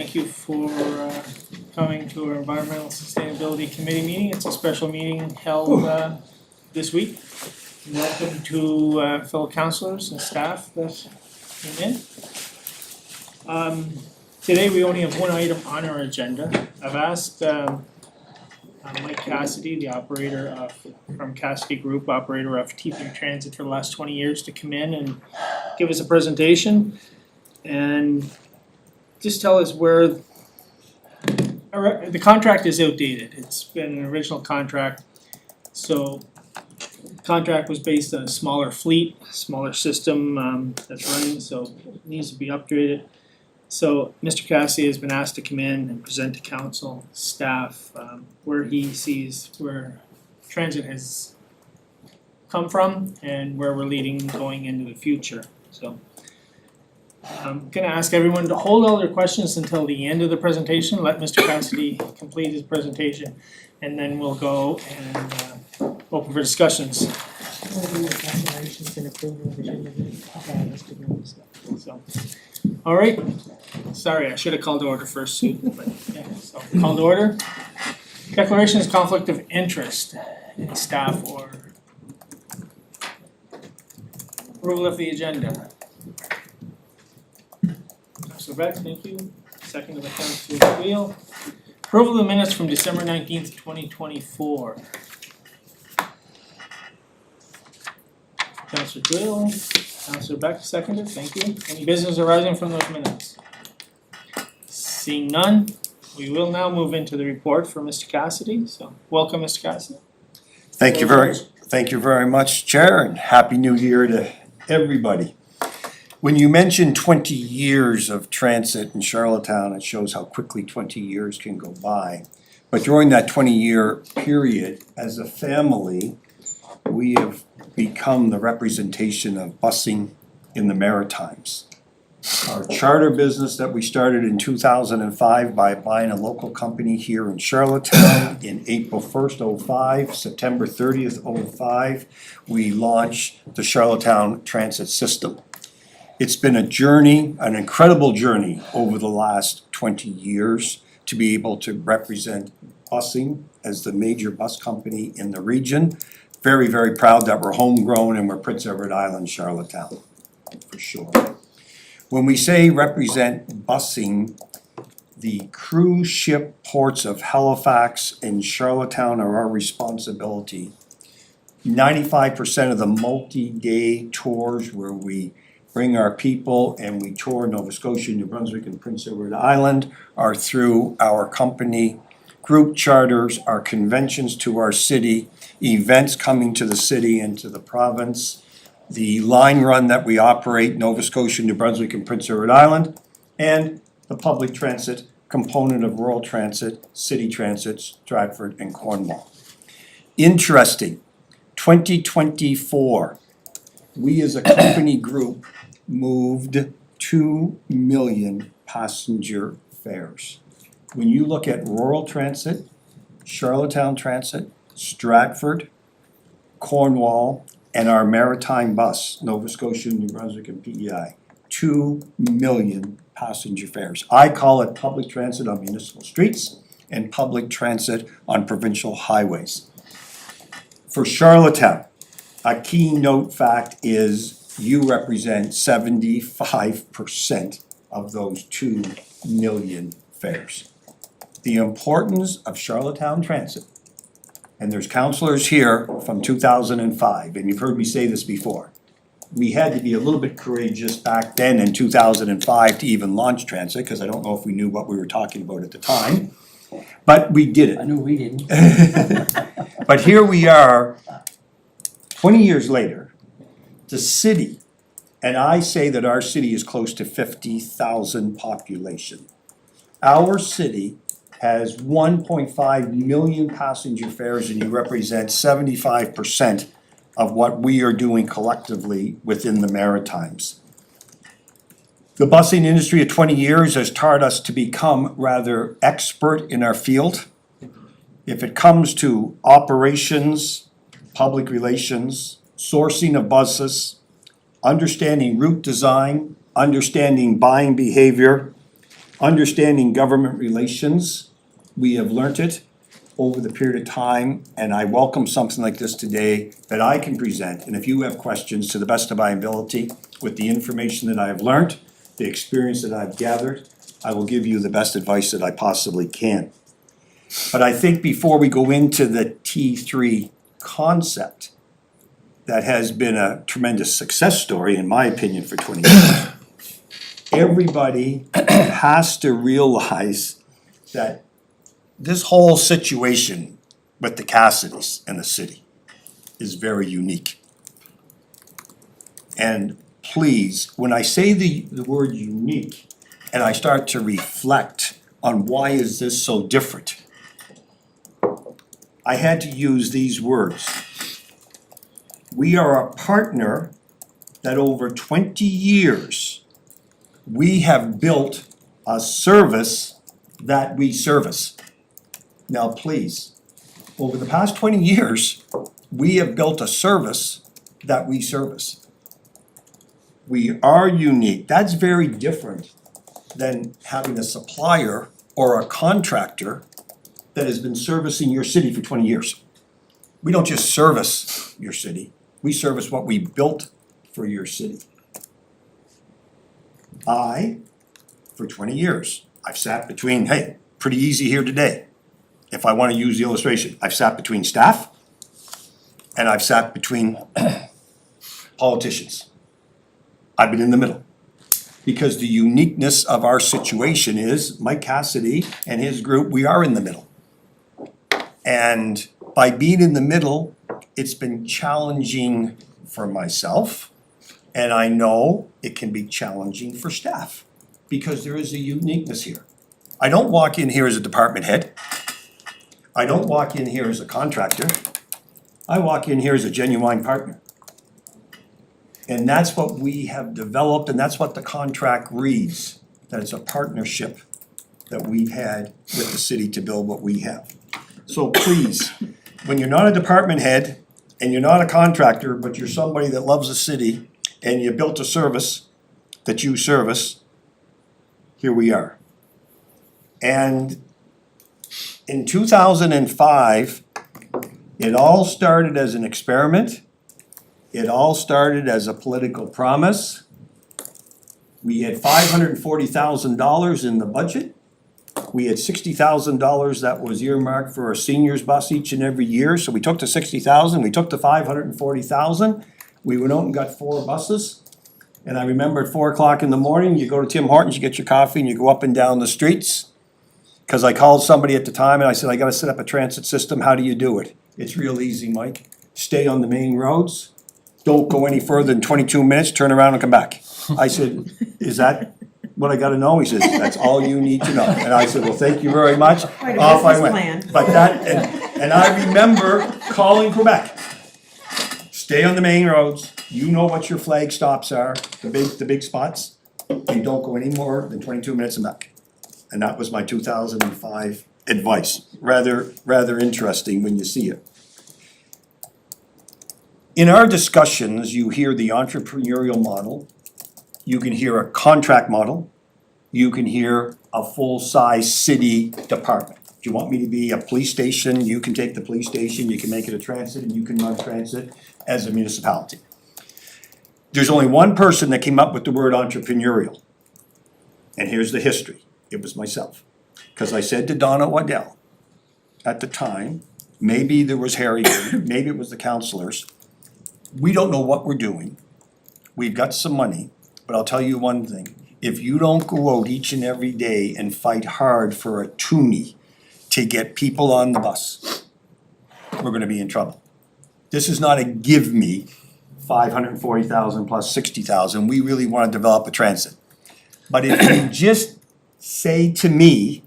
Thank you for coming to our Environmental Sustainability Committee meeting. It's a special meeting held this week. Welcome to fellow councillors and staff that came in. Today we only have one item on our agenda. I've asked Mike Cassidy, the operator from Cassidy Group, operator of TP Transit for the last 20 years, to come in and give us a presentation and just tell us where the contract is outdated. It's been an original contract, so the contract was based on a smaller fleet, smaller system that's running, so it needs to be upgraded. So Mr. Cassidy has been asked to come in and present to council, staff, where he sees where transit has come from and where we're leading going into the future. So I'm gonna ask everyone to hold all their questions until the end of the presentation. Let Mr. Cassidy complete his presentation, and then we'll go and open for discussions. So, all right. Sorry, I should have called to order first, Sue. But yeah, so call to order. Declaration of conflict of interest in staff or approval of the agenda. Councilor Beck, thank you. Second by Councilor Wheel. Approval of the minutes from December 19th, 2024. Councilor Wheel, Councilor Beck, seconded, thank you. Any business arising from those minutes? Seeing none, we will now move into the report for Mr. Cassidy. So, welcome, Mr. Cassidy. Thank you very much, Chair, and Happy New Year to everybody. When you mention 20 years of transit in Charlottetown, it shows how quickly 20 years can go by. But during that 20-year period, as a family, we have become the representation of busing in the Maritimes. Our charter business that we started in 2005 by buying a local company here in Charlottetown in April 1st, 05, September 30th, 05, we launched the Charlottetown Transit System. It's been a journey, an incredible journey over the last 20 years to be able to represent busing as the major bus company in the region. Very, very proud that we're homegrown and we're Prince Edward Island, Charlottetown, for sure. When we say represent busing, the cruise ship ports of Halifax and Charlottetown are our responsibility. 95% of the multi-day tours where we bring our people and we tour Nova Scotia, New Brunswick, and Prince Edward Island are through our company. Group charters, our conventions to our city, events coming to the city and to the province, the line run that we operate, Nova Scotia, New Brunswick, and Prince Edward Island, and the public transit component of rural transit, city transit, Stratford and Cornwall. Interesting, 2024, we as a company group moved 2 million passenger fares. When you look at rural transit, Charlottetown Transit, Stratford, Cornwall, and our maritime bus, Nova Scotia, New Brunswick, and PEI, 2 million passenger fares. I call it public transit on municipal streets and public transit on provincial highways. For Charlottetown, a keynote fact is you represent 75% of those 2 million fares. The importance of Charlottetown Transit, and there's councillors here from 2005, and you've heard me say this before. We had to be a little bit courageous back then in 2005 to even launch transit, because I don't know if we knew what we were talking about at the time, but we did it. I knew we didn't. But here we are, 20 years later, the city, and I say that our city is close to 50,000 population. Our city has 1.5 million passenger fares, and you represent 75% of what we are doing collectively within the Maritimes. The busing industry of 20 years has taught us to become rather expert in our field. If it comes to operations, public relations, sourcing of buses, understanding route design, understanding buying behavior, understanding government relations. We have learnt it over the period of time, and I welcome something like this today that I can present. And if you have questions, to the best of my ability, with the information that I have learned, the experience that I've gathered, I will give you the best advice that I possibly can. But I think before we go into the T3 concept, that has been a tremendous success story, in my opinion, for 20 years. Everybody has to realize that this whole situation with the Cassidys and the city is very unique. And please, when I say the word unique, and I start to reflect on why is this so different, I had to use these words. We are a partner that over 20 years, we have built a service that we service. Now, please, over the past 20 years, we have built a service that we service. We are unique. That's very different than having a supplier or a contractor that has been servicing your city for 20 years. We don't just service your city, we service what we built for your city. For 20 years, I've sat between, hey, pretty easy here today. If I wanna use the illustration, I've sat between staff and I've sat between politicians. I've been in the middle. Because the uniqueness of our situation is Mike Cassidy and his group, we are in the middle. And by being in the middle, it's been challenging for myself. And I know it can be challenging for staff because there is a uniqueness here. I don't walk in here as a department head. I don't walk in here as a contractor. I walk in here as a genuine partner. And that's what we have developed, and that's what the contract reads, that it's a partnership that we've had with the city to build what we have. So please, when you're not a department head and you're not a contractor, but you're somebody that loves the city and you built a service that you service, here we are. And in 2005, it all started as an experiment. It all started as a political promise. We had $540,000 in the budget. We had $60,000 that was earmarked for a seniors bus each and every year. So we took the $60,000, we took the $540,000. We went out and got 4 buses. And I remember at 4 o'clock in the morning, you go to Tim Hortons, you get your coffee and you go up and down the streets. Cause I called somebody at the time and I said, I gotta set up a transit system, how do you do it? It's real easy, Mike. Stay on the main roads. Don't go any further than 22 minutes, turn around and come back. I said, is that what I gotta know? He says, that's all you need to know. And I said, well, thank you very much. Quite a Off I business went. plan. But that, and I remember calling Quebec. Stay on the main roads, you know what your flag stops are, the big spots. You don't go any more than 22 minutes and back. And that was my 2005 advice. Rather interesting when you see it. In our discussions, you hear the entrepreneurial model, you can hear a contract model, you can hear a full-size city department. If you want me to be a police station, you can take the police station, you can make it a transit, and you can run transit as a municipality. There's only one person that came up with the word entrepreneurial. And here's the history. It was myself. Because I said to Donna Waddell at the time, maybe there was Harry, maybe it was the councilors, we don't know what we're doing. We've got some money, but I'll tell you one thing. If you don't go out each and every day and fight hard for a toonie to get people on the bus, we're gonna be in trouble. This is not a give me 540,000 plus 60,000. We really wanna develop a transit. But if you just say to me,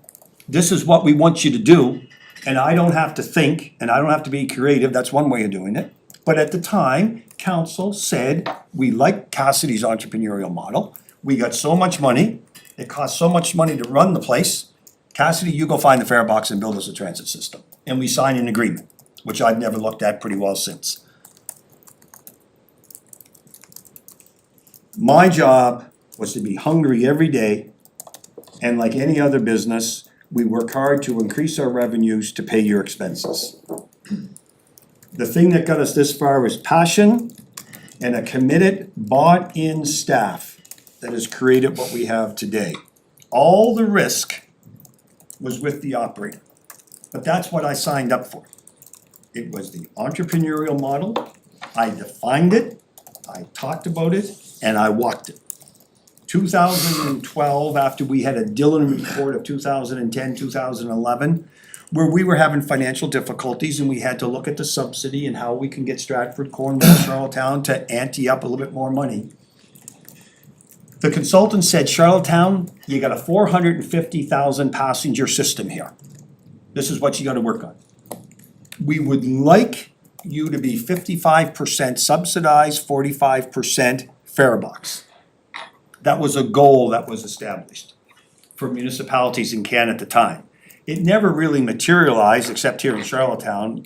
this is what we want you to do, and I don't have to think, and I don't have to be creative, that's one way of doing it. But at the time, council said, we like Cassidy's entrepreneurial model. We got so much money, it cost so much money to run the place. Cassidy, you go find the fare box and build us a transit system. And we signed an agreement, which I've never looked at pretty well since. My job was to be hungry every day And like any other business, we work hard to increase our revenues to pay your expenses. The thing that got us this far is passion and a committed, bought-in staff that has created what we have today. All the risk was with the operator, but that's what I signed up for. It was the entrepreneurial model. I defined it, I talked about it, and I walked it. 2012, after we had a Dillon report of 2010, 2011, where we were having financial difficulties and we had to look at the subsidy and how we can get Stratford, Cornwall, Charlottetown to ante up a little bit more money. The consultant said, Charlottetown, you got a 450,000 passenger system here. This is what you gotta work on. We would like you to be 55% subsidized, 45% fare box. That was a goal that was established for municipalities in Canada at the time. It never really materialized, except here in Charlottetown.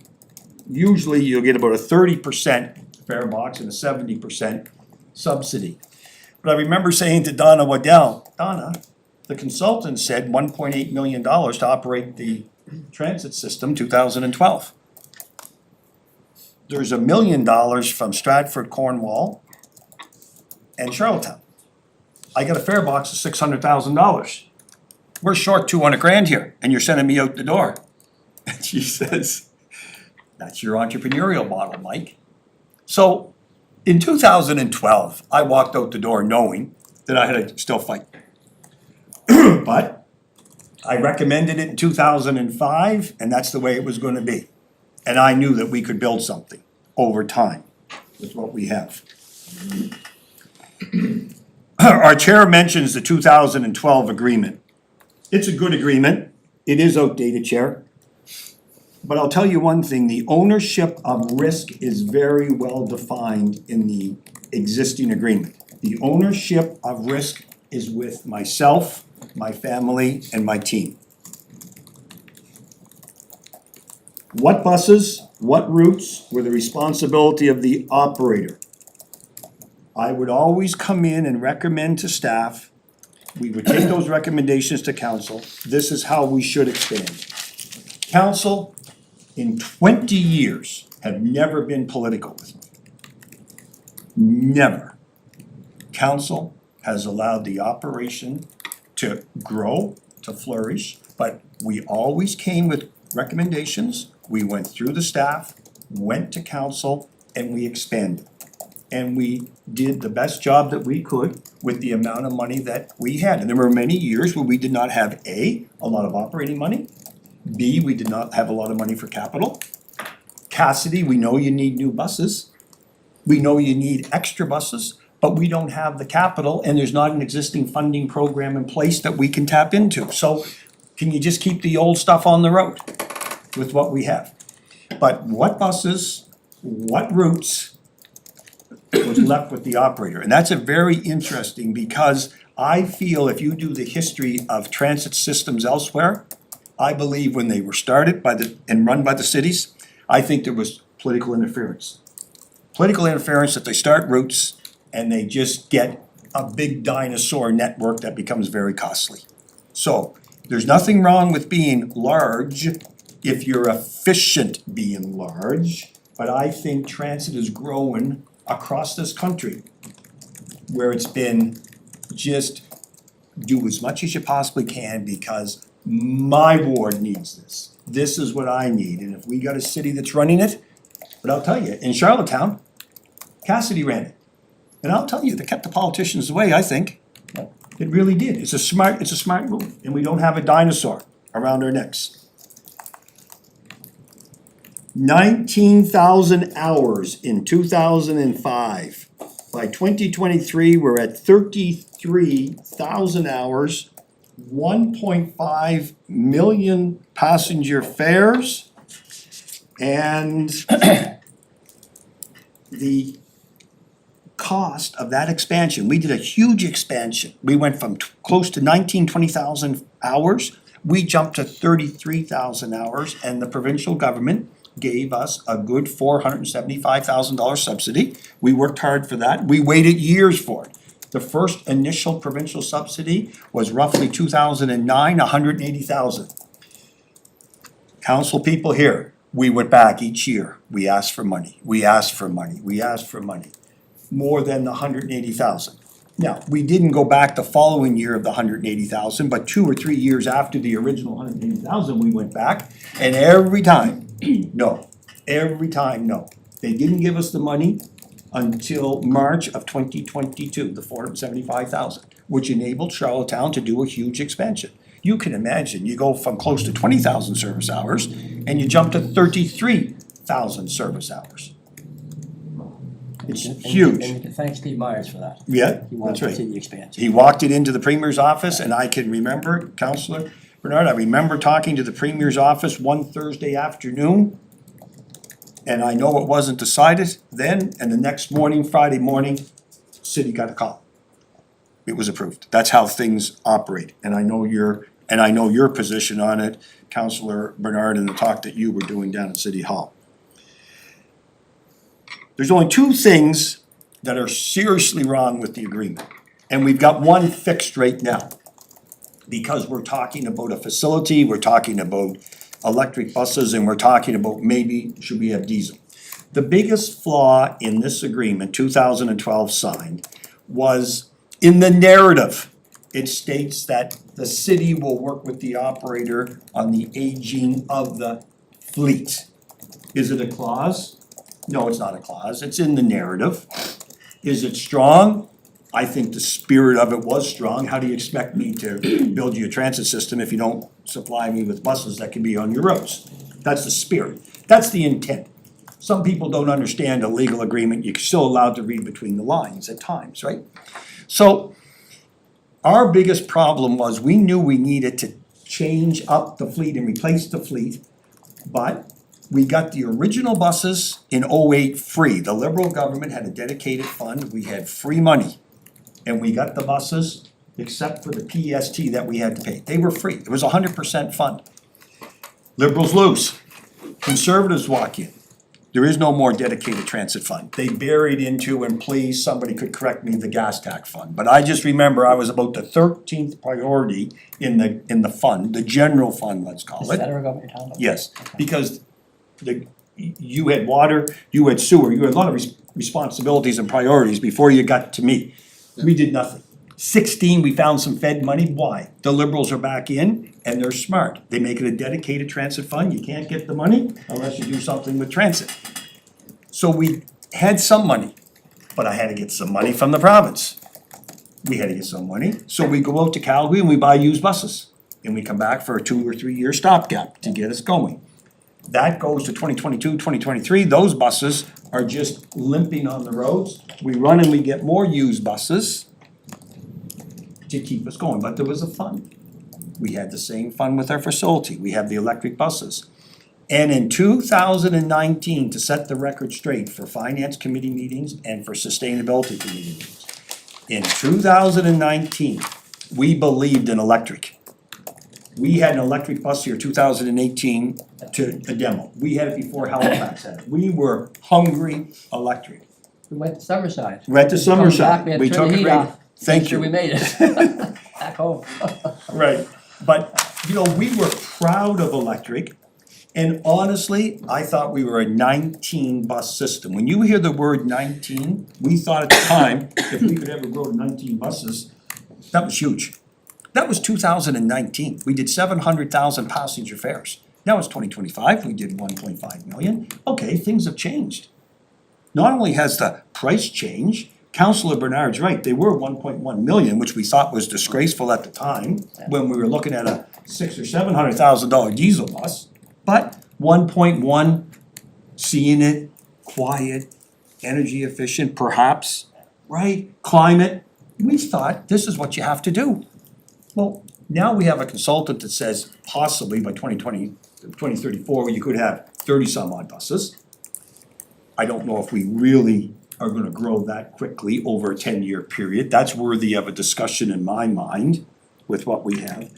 Usually you'll get about a 30% fare box and a 70% subsidy. But I remember saying to Donna Waddell, Donna, the consultant said $1.8 million to operate the transit system 2012. There's $1 million from Stratford, Cornwall and Charlottetown. I got a fare box of $600,000. We're short 200 grand here, and you're sending me out the door. And she says, that's your entrepreneurial model, Mike. So in 2012, I walked out the door knowing that I had to still fight. But I recommended it in 2005, and that's the way it was gonna be. And I knew that we could build something over time with what we have. Our chair mentions the 2012 agreement. It's a good agreement. It is outdated, Chair. But I'll tell you one thing, the ownership of risk is very well defined in the existing agreement. The ownership of risk is with myself, my family, and my team. What buses, what routes were the responsibility of the operator? I would always come in and recommend to staff, we would take those recommendations to council, this is how we should expand. Council, in 20 years, have never been political with me. Never. Council has allowed the operation to grow, to flourish, but we always came with recommendations, we went through the staff, went to council, and we expanded. And we did the best job that we could with the amount of money that we had. And there were many years where we did not have A, a lot of operating money, B, we did not have a lot of money for capital. Cassidy, we know you need new buses, we know you need extra buses, but we don't have the capital and there's not an existing funding program in place that we can tap into. So can you just keep the old stuff on the road with what we have? But what buses, what routes was left with the operator? And that's a very interesting, because I feel if you do the history of transit systems elsewhere, I believe when they were started by and run by the cities, I think there was political interference. Political interference that they start routes and they just get a big dinosaur network that becomes very costly. So there's nothing wrong with being large if you're efficient being large, but I think transit is growing across this country where it's been just do as much as you possibly can because my ward needs this. This is what I need, and if we got a city that's running it, but I'll tell you, in Charlottetown, Cassidy ran it. And I'll tell you, they kept the politicians away, I think. It really did. It's a smart move, and we don't have a dinosaur around our necks. 19,000 hours in 2005. By 2023, we're at 33,000 hours, 1.5 million passenger fares, and the cost of that expansion, we did a huge expansion. We went from close to 20,000 hours, we jumped to 33,000 hours, and the provincial government gave us a good $475,000 subsidy. We worked hard for that. We waited years for it. The first initial provincial subsidy was roughly 2009, 180,000. Council people here, we went back each year, we asked for money, we asked for money, we asked for money. More than the 180,000. Now, we didn't go back the following year of the 180,000, but 2 or 3 years after the original 180,000, we went back, and every time, no. Every time, no. They didn't give us the money until March of 2022, the 475,000, which enabled Charlottetown to do a huge expansion. You can imagine, you go from close to 20,000 service hours, and you jump to 33,000 service hours. It's huge. And you can thank Steve Myers for that. Yeah, He wanted that's to right. see the expansion. He walked it into the Premier's office, and I can remember, Councillor Bernard, I remember talking to the Premier's office one Thursday afternoon. And I know it wasn't decided then, and the next morning, Friday morning, city got a call. It was approved. That's how things operate, and I know your position on it, Councillor Bernard, and the talk that you were doing down at City Hall. There's only two things that are seriously wrong with the agreement, and we've got one fixed right now. Because we're talking about a facility, we're talking about electric buses, and we're talking about maybe should we have diesel. The biggest flaw in this agreement, 2012 signed, was in the narrative. It states that the city will work with the operator on the aging of the fleet. Is it a clause? No, it's not a clause, it's in the narrative. Is it strong? I think the spirit of it was strong. How do you expect me to build you a transit system if you don't supply me with buses that can be on your roads? That's the spirit, that's the intent. Some people don't understand a legal agreement, you're still allowed to read between the lines at times, right? So, our biggest problem was we knew we needed to change up the fleet and replace the fleet, but we got the original buses in '08 free. The Liberal government had a dedicated fund, we had free money. And we got the buses, except for the PST that we had to pay. They were free, it was 100% fund. Liberals lose, conservatives walk in. There is no more dedicated transit fund. They buried into, and please, somebody could correct me, the gas tax fund. But I just remember I was about the 13th priority in the fund, the general fund, let's call Is it. federal government you're talking about? Yes, because you had water, you had sewer, you had a lot of responsibilities and priorities before you got to me. We did nothing. 16, we found some Fed money, why? The Liberals are back in and they're smart. They make it a dedicated transit fund, you can't get the money unless you do something with transit. So we had some money, but I had to get some money from the province. We had to get some money, so we go out to Calgary and we buy used buses. And we come back for a 2 or 3 year stopgap to get us going. That goes to 2022, 2023, those buses are just limping on the roads. We run and we get more used buses to keep us going, but there was a fund. We had the same fund with our facility, we have the electric buses. And in 2019, to set the record straight for finance committee meetings and for sustainability committee meetings, in 2019, we believed in electric. We had an electric bus here, 2018, to a demo. We had it before Halifax had it. We were hungry electric. We went to Summerside. Went to Coming back, Summerside, we had we to turn took the it heat right, off. thank Make sure you. we made it. Back home. Right, but, you know, we were proud of electric, and honestly, I thought we were a 19 bus system. When you hear the word 19, we thought at the time, if we could ever grow to 19 buses, that was huge. That was 2019, we did 700,000 passenger fares. Now it's 2025, we did 1.5 million. Okay, things have changed. Not only has the price changed, Councillor Bernard's right, they were 1.1 million, which we thought was disgraceful at the time, when we were looking at a $600,000 or $700,000 diesel bus. But 1.1, seeing it, quiet, energy efficient perhaps, right? Climate, we thought this is what you have to do. Well, now we have a consultant that says possibly by 2034, you could have 30 some odd buses. I don't know if we really are gonna grow that quickly over a 10-year period. That's worthy of a discussion in my mind with what we have.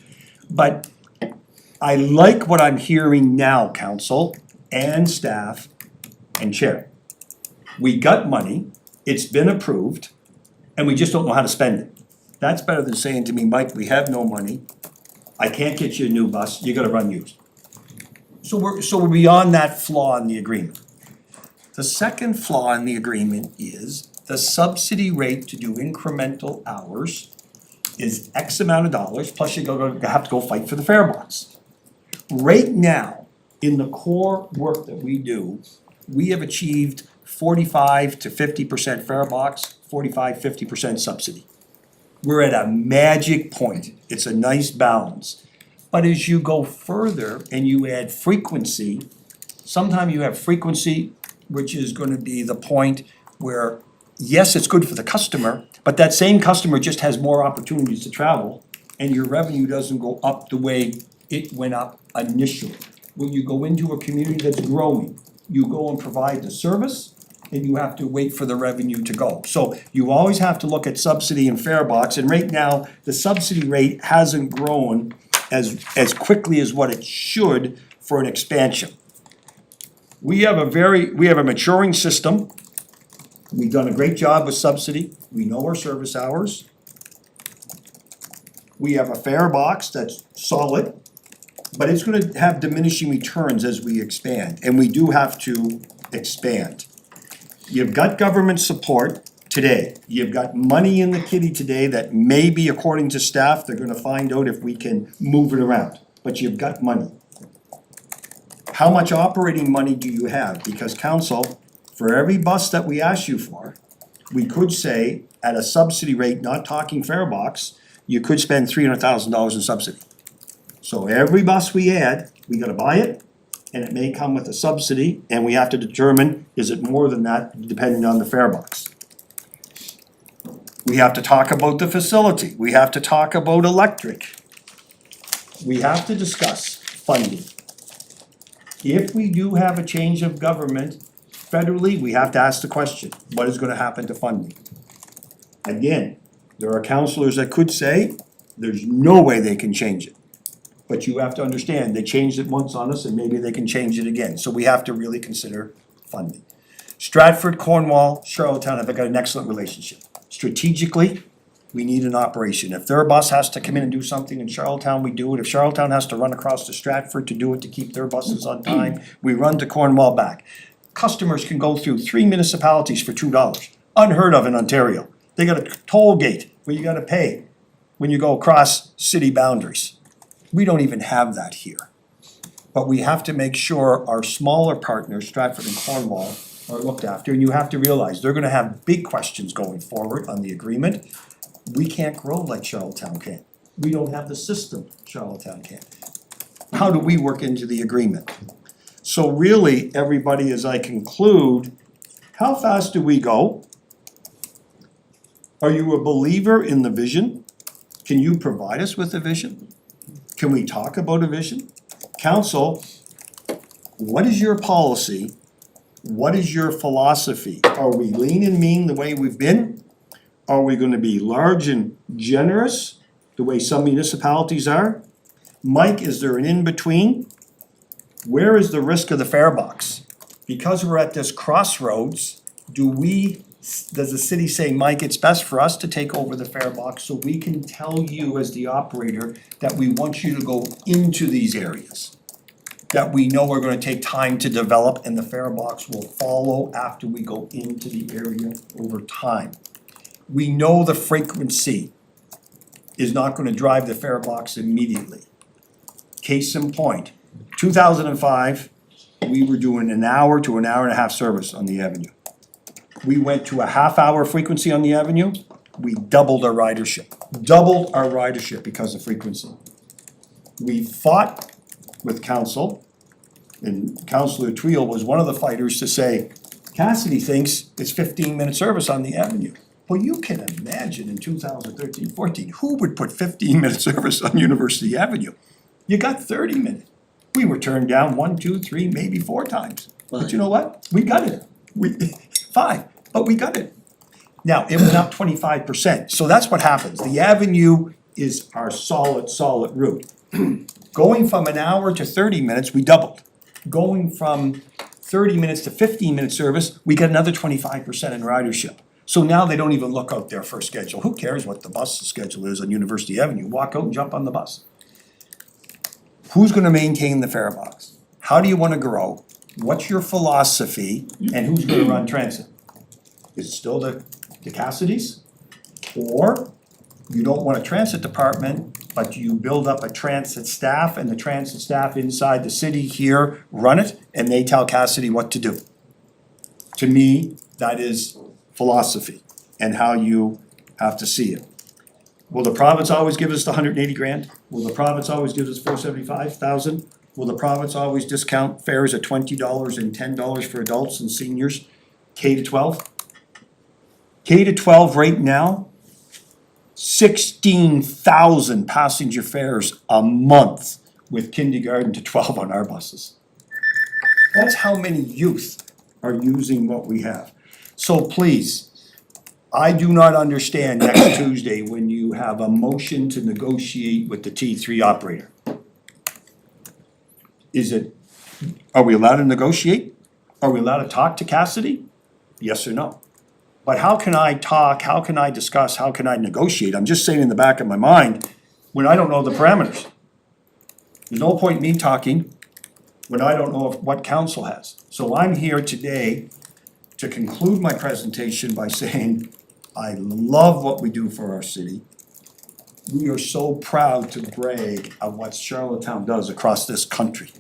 But I like what I'm hearing now, council and staff and chair. We got money, it's been approved, and we just don't know how to spend it. That's better than saying to me, Mike, we have no money, I can't get you a new bus, you gotta run used. So we're beyond that flaw in the agreement. The second flaw in the agreement is the subsidy rate to do incremental hours is X amount of dollars, plus you have to go fight for the fare box. Right now, in the core work that we do, we have achieved 45 to 50% fare box, 45-50% subsidy. We're at a magic point, it's a nice balance. But as you go further and you add frequency, sometimes you have frequency, which is gonna be the point where, yes, it's good for the customer, but that same customer just has more opportunities to travel, and your revenue doesn't go up the way it went up initially. When you go into a community that's growing, you go and provide the service, and you have to wait for the revenue to go. So you always have to look at subsidy and fare box, and right now, the subsidy rate hasn't grown as quickly as what it should for an expansion. We have a maturing system. We've done a great job with subsidy. We know our service hours. We have a fare box that's solid, but it's gonna have diminishing returns as we expand, and we do have to expand. You've got government support today. You've got money in the kitty today that maybe, according to staff, they're gonna find out if we can move it around, but you've got money. How much operating money do you have? Because council, for every bus that we ask you for, we could say, at a subsidy rate, not talking fare box, you could spend $300,000 in subsidy. So every bus we add, we gotta buy it, and it may come with a subsidy, and we have to determine, is it more than that, depending on the fare box. We have to talk about the facility, we have to talk about electric. We have to discuss funding. If we do have a change of government federally, we have to ask the question, what is gonna happen to funding? Again, there are counselors that could say, there's no way they can change it. But you have to understand, they changed it once on us and maybe they can change it again, so we have to really consider funding. Stratford, Cornwall, Charlottetown have got an excellent relationship. Strategically, we need an operation. If their bus has to come in and do something in Charlottetown, we do it. If Charlottetown has to run across to Stratford to do it, to keep their buses on time, we run to Cornwall back. Customers can go through 3 municipalities for $2, unheard of in Ontario. They got a toll gate where you gotta pay when you go across city boundaries. We don't even have that here. But we have to make sure our smaller partners, Stratford and Cornwall, are looked after, and you have to realize they're gonna have big questions going forward on the agreement. We can't grow like Charlottetown can. We don't have the system Charlottetown can. How do we work into the agreement? So really, everybody, as I conclude, how fast do we go? Are you a believer in the vision? Can you provide us with a vision? Can we talk about a vision? Council, what is your policy? What is your philosophy? Are we lean and mean the way we've been? Are we gonna be large and generous, the way some municipalities are? Mike, is there an in-between? Where is the risk of the fare box? Because we're at this crossroads, does the city say, Mike, it's best for us to take over the fare box so we can tell you as the operator that we want you to go into these areas? That we know are gonna take time to develop and the fare box will follow after we go into the area over time. We know the frequency is not gonna drive the fare box immediately. Case in point, 2005, we were doing an hour to an hour and a half service on the avenue. We went to a half-hour frequency on the avenue, we doubled our ridership because of frequency. We fought with council, and Councillor Tweel was one of the fighters to say, Cassidy thinks it's 15-minute service on the avenue. Well, you can imagine in 2013-14, who would put 15-minute service on University Avenue? You got 30-minute. We were turned down 1, 2, 3, maybe 4 times. But you know what? We got it. 5, but we got it. Now, it went up 25%, so that's what happens. The avenue is our solid route. Going from an hour to 30 minutes, we doubled. Going from 30 minutes to 15-minute service, we got another 25% in ridership. So now they don't even look out there for a schedule. Who cares what the bus schedule is on University Avenue? Walk out and jump on the bus. Who's gonna maintain the fare box? How do you wanna grow? What's your philosophy? And who's gonna run transit? Is it still the Cassidy's? Or you don't want a transit department, but you build up a transit staff and the transit staff inside the city here run it and they tell Cassidy what to do. To me, that is philosophy and how you have to see it. Will the province always give us the $180,000? Will the province always give us $475,000? Will the province always discount fares at $20 and $10 for adults and seniors, K to 12? K to 12 right now, 16,000 passenger fares a month with kindergarten to 12 on our buses. That's how many youth are using what we have. So please, I do not understand next Tuesday when you have a motion to negotiate with the T3 operator. Are we allowed to negotiate? Are we allowed to talk to Cassidy? Yes or no? But how can I talk, how can I discuss, how can I negotiate? I'm just saying in the back of my mind, when I don't know the parameters. There's no point in me talking when I don't know what council has. So I'm here today to conclude my presentation by saying, I love what we do for our city. We are so proud to brag of what Charlottetown does across this country.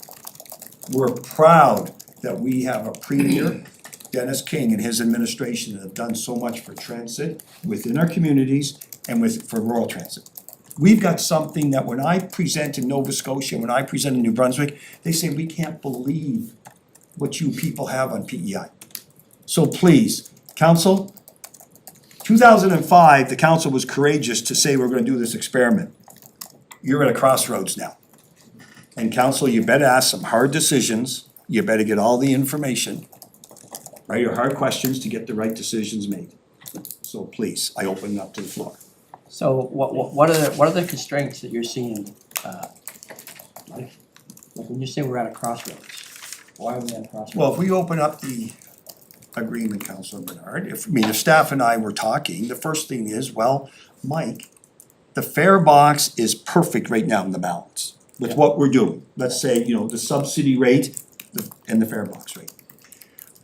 We're proud that we have a premier, Dennis King and his administration that have done so much for transit within our communities and for rural transit. We've got something that when I present in Nova Scotia, when I present in New Brunswick, they say, we can't believe what you people have on PEI. So please, council, 2005, the council was courageous to say we're gonna do this experiment. You're at a crossroads now. And council, you better ask some hard decisions, you better get all the information, right, or hard questions to get the right decisions made. So please, I open it up to the floor. So what are the constraints that you're seeing, like when you say we're at a crossroads? Why are we at a crossroads? Well, if we open up the agreement, Councilor Bernard, if staff and I were talking, the first thing is, well, Mike, the fare box is perfect right now in the balance with what we're doing. Let's say, the subsidy rate and the fare box rate.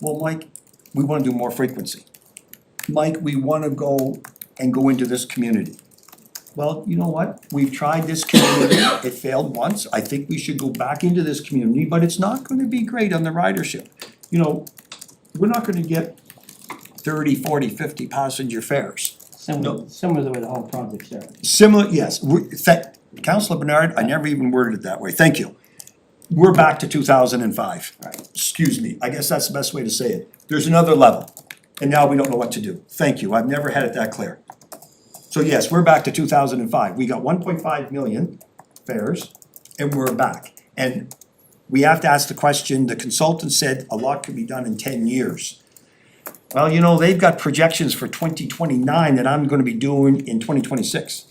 Well, Mike, we wanna do more frequency. Mike, we wanna go into this community. Well, you know what? We've tried this community, it failed once. I think we should go back into this community, but it's not gonna be great on the ridership. We're not gonna get 30, 40, 50 passenger fares. Similar to the way the whole project started. Similar, yes, Councilor Bernard, I never even worded it that way, thank you. We're back to 2005. Right. Excuse me, I guess that's the best way to say it. There's another level, and now we don't know what to do. Thank you, I've never had it that clear. So yes, we're back to 2005. We got 1.5 million fares, and we're back. And we have to ask the question, the consultant said a lot could be done in 10 years. Well, they've got projections for 2029 that I'm gonna be doing in 2026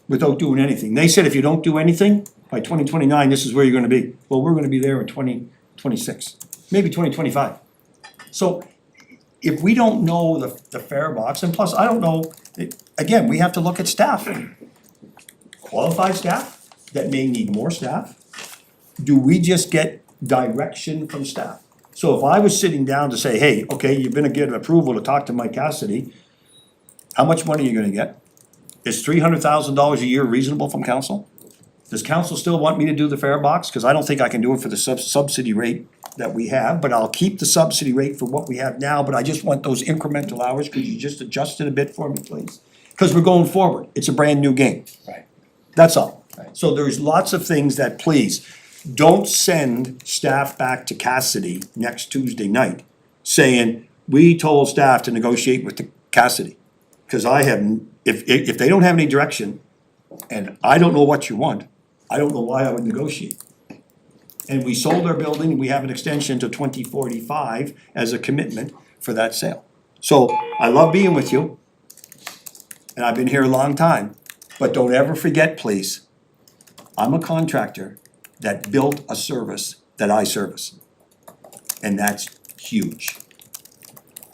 without doing anything. They said if you don't do anything, by 2029, this is where you're gonna be. Well, we're gonna be there in 2026, maybe 2025. So if we don't know the fare box, and plus I don't know, again, we have to look at staff. Qualified staff that may need more staff. Do we just get direction from staff? So if I was sitting down to say, hey, okay, you're gonna get approval to talk to Mike Cassidy, how much money are you gonna get? Is $300,000 a year reasonable from council? Does council still want me to do the fare box? Cause I don't think I can do it for the subsidy rate that we have, but I'll keep the subsidy rate for what we have now, but I just want those incremental hours. Could you just adjust it a bit for me, please? Cause we're going forward. It's a brand new game. Right. That's all. Right. So there's lots of things that, please, don't send staff back to Cassidy next Tuesday night saying, we told staff to negotiate with the Cassidy. Cause if they don't have any direction and I don't know what you want, I don't know why I would negotiate. And we sold our building, we have an extension to 2045 as a commitment for that sale. So I love being with you. And I've been here a long time, but don't ever forget, please, I'm a contractor that built a service that I service. And that's huge.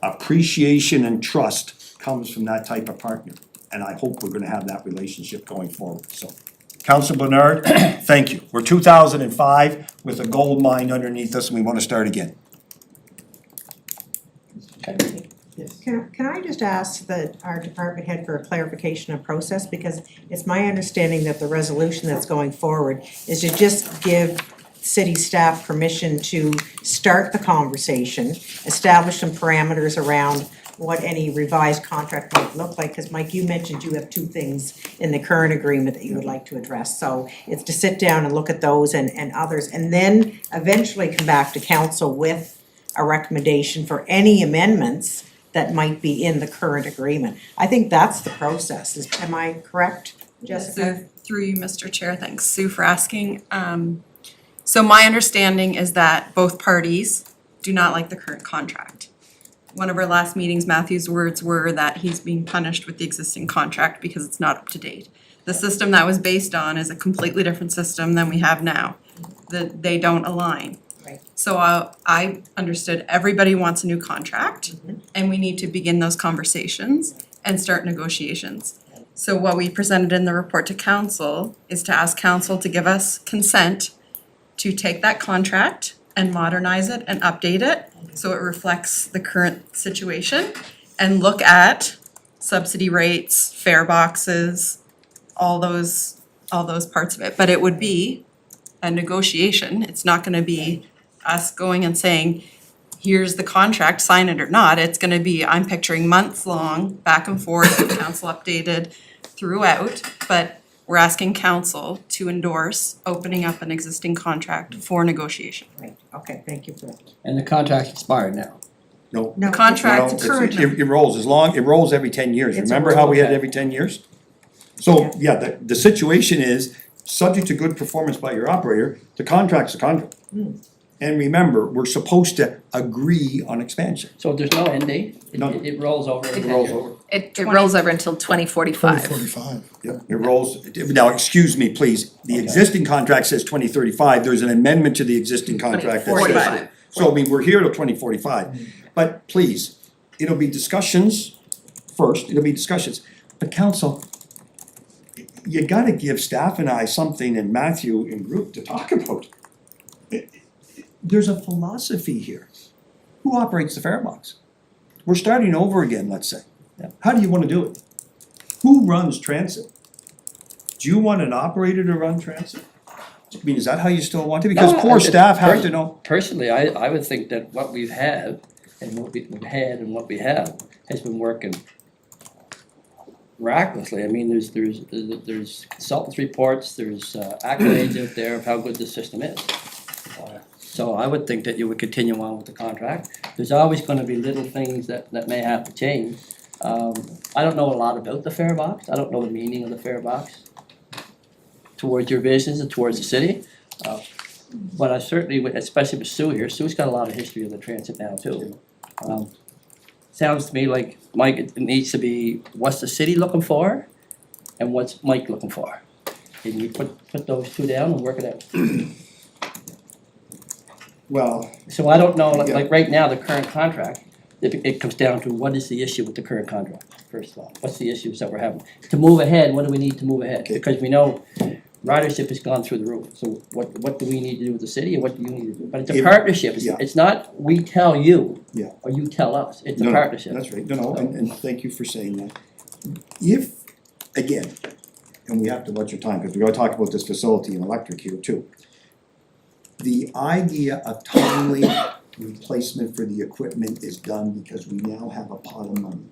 Appreciation and trust comes from that type of partner. And I hope we're gonna have that relationship going forward, so. Councilor Bernard, thank you. We're 2005 with a gold mine underneath us and we wanna start again. Can I just ask our department head for a clarification of process, because it's my understanding that the resolution that's going forward is to just give city staff permission to start the conversation, establish some parameters around what any revised contract might look like, because Mike, you mentioned you have two things in the current agreement that you would like to address, so it's to sit down and look at those and others, and then eventually come back to council with a recommendation for any amendments that might be in the current agreement. I think that's the process, am I correct, Jessica? So through you, Mr. Chair, thanks Sue for asking. So my understanding is that both parties do not like the current contract. One of our last meetings, Matthew's words were that he's being punished with the existing contract because it's not up to date. The system that was based on is a completely different system than we have now. They don't align. Right. So I understood everybody wants a new contract and we need to begin those conversations and start negotiations. So what we presented in the report to council is to ask council to give us consent to take that contract and modernize it and update it so it reflects the current situation and look at subsidy rates, fare boxes, all those parts of it. But it would be a negotiation. It's not gonna be us going and saying, here's the contract, sign it or not. It's gonna be, I'm picturing months long, back and forth, with council updated throughout, but we're asking council to endorse opening up an existing contract for negotiation. Right, okay, thank you for that. And the contract's expired now. No. No, Contract it's No, current. it rolls it rolls every 10 years. It's a Remember how we had roll. every 10 years? So, yeah, the situation is, subject to good performance by your operator, the contract's a contract. And remember, we're supposed to agree on expansion. So there's no end date? No. It rolls over. It rolls over. It rolls over until 2045. 45. Yep, it rolls, now, excuse me, please, the Okay. existing contract says 2035, there's an amendment to the existing contract that says. 2045. So, I mean, we're here till 2045, but please, it'll be discussions first, but council, you gotta give staff and I something, and Matthew and group to talk about. There's a philosophy here. Who operates the fare box? We're starting over again, let's say. Yeah. How do you wanna do it? Who runs transit? Do you want an operator to run transit? I mean, is that how you still want it? Because No, core I- staff have to know. Personally, I would think that what we've had and what we've had and what we have has been working miraculously. I mean, there's consultants reports, there's accolades out there of how good the system is. So I would think that you would continue on with the contract. There's always gonna be little things that may have to change. I don't know a lot about the fare box, I don't know the meaning of the fare box towards your business and towards the city. But I certainly would, especially with Sue here, Sue's got a lot of history of the transit now too. Sounds to me like, Mike, it needs to be, what's the city looking for? And what's Mike looking for? And you put those two down and work it out. Well, So I don't know, Yeah. like right now, the current contract, it comes down to what is the issue with the current contract, first of all? What's the issues that we're having? To move ahead, what do we need to move ahead? Okay. Because we know ridership has gone through the roof, so what do we need to do with the city and what do you need to do? But it's a If- partnership, yeah. it's not we tell you Yeah. or you tell us, it's a No, partnership. that's right, no, and thank you for saying that. If, again, and we have to watch your time, because we gotta talk about this facility and electric here too. The idea of timely replacement for the equipment is done because we now have a pot of money.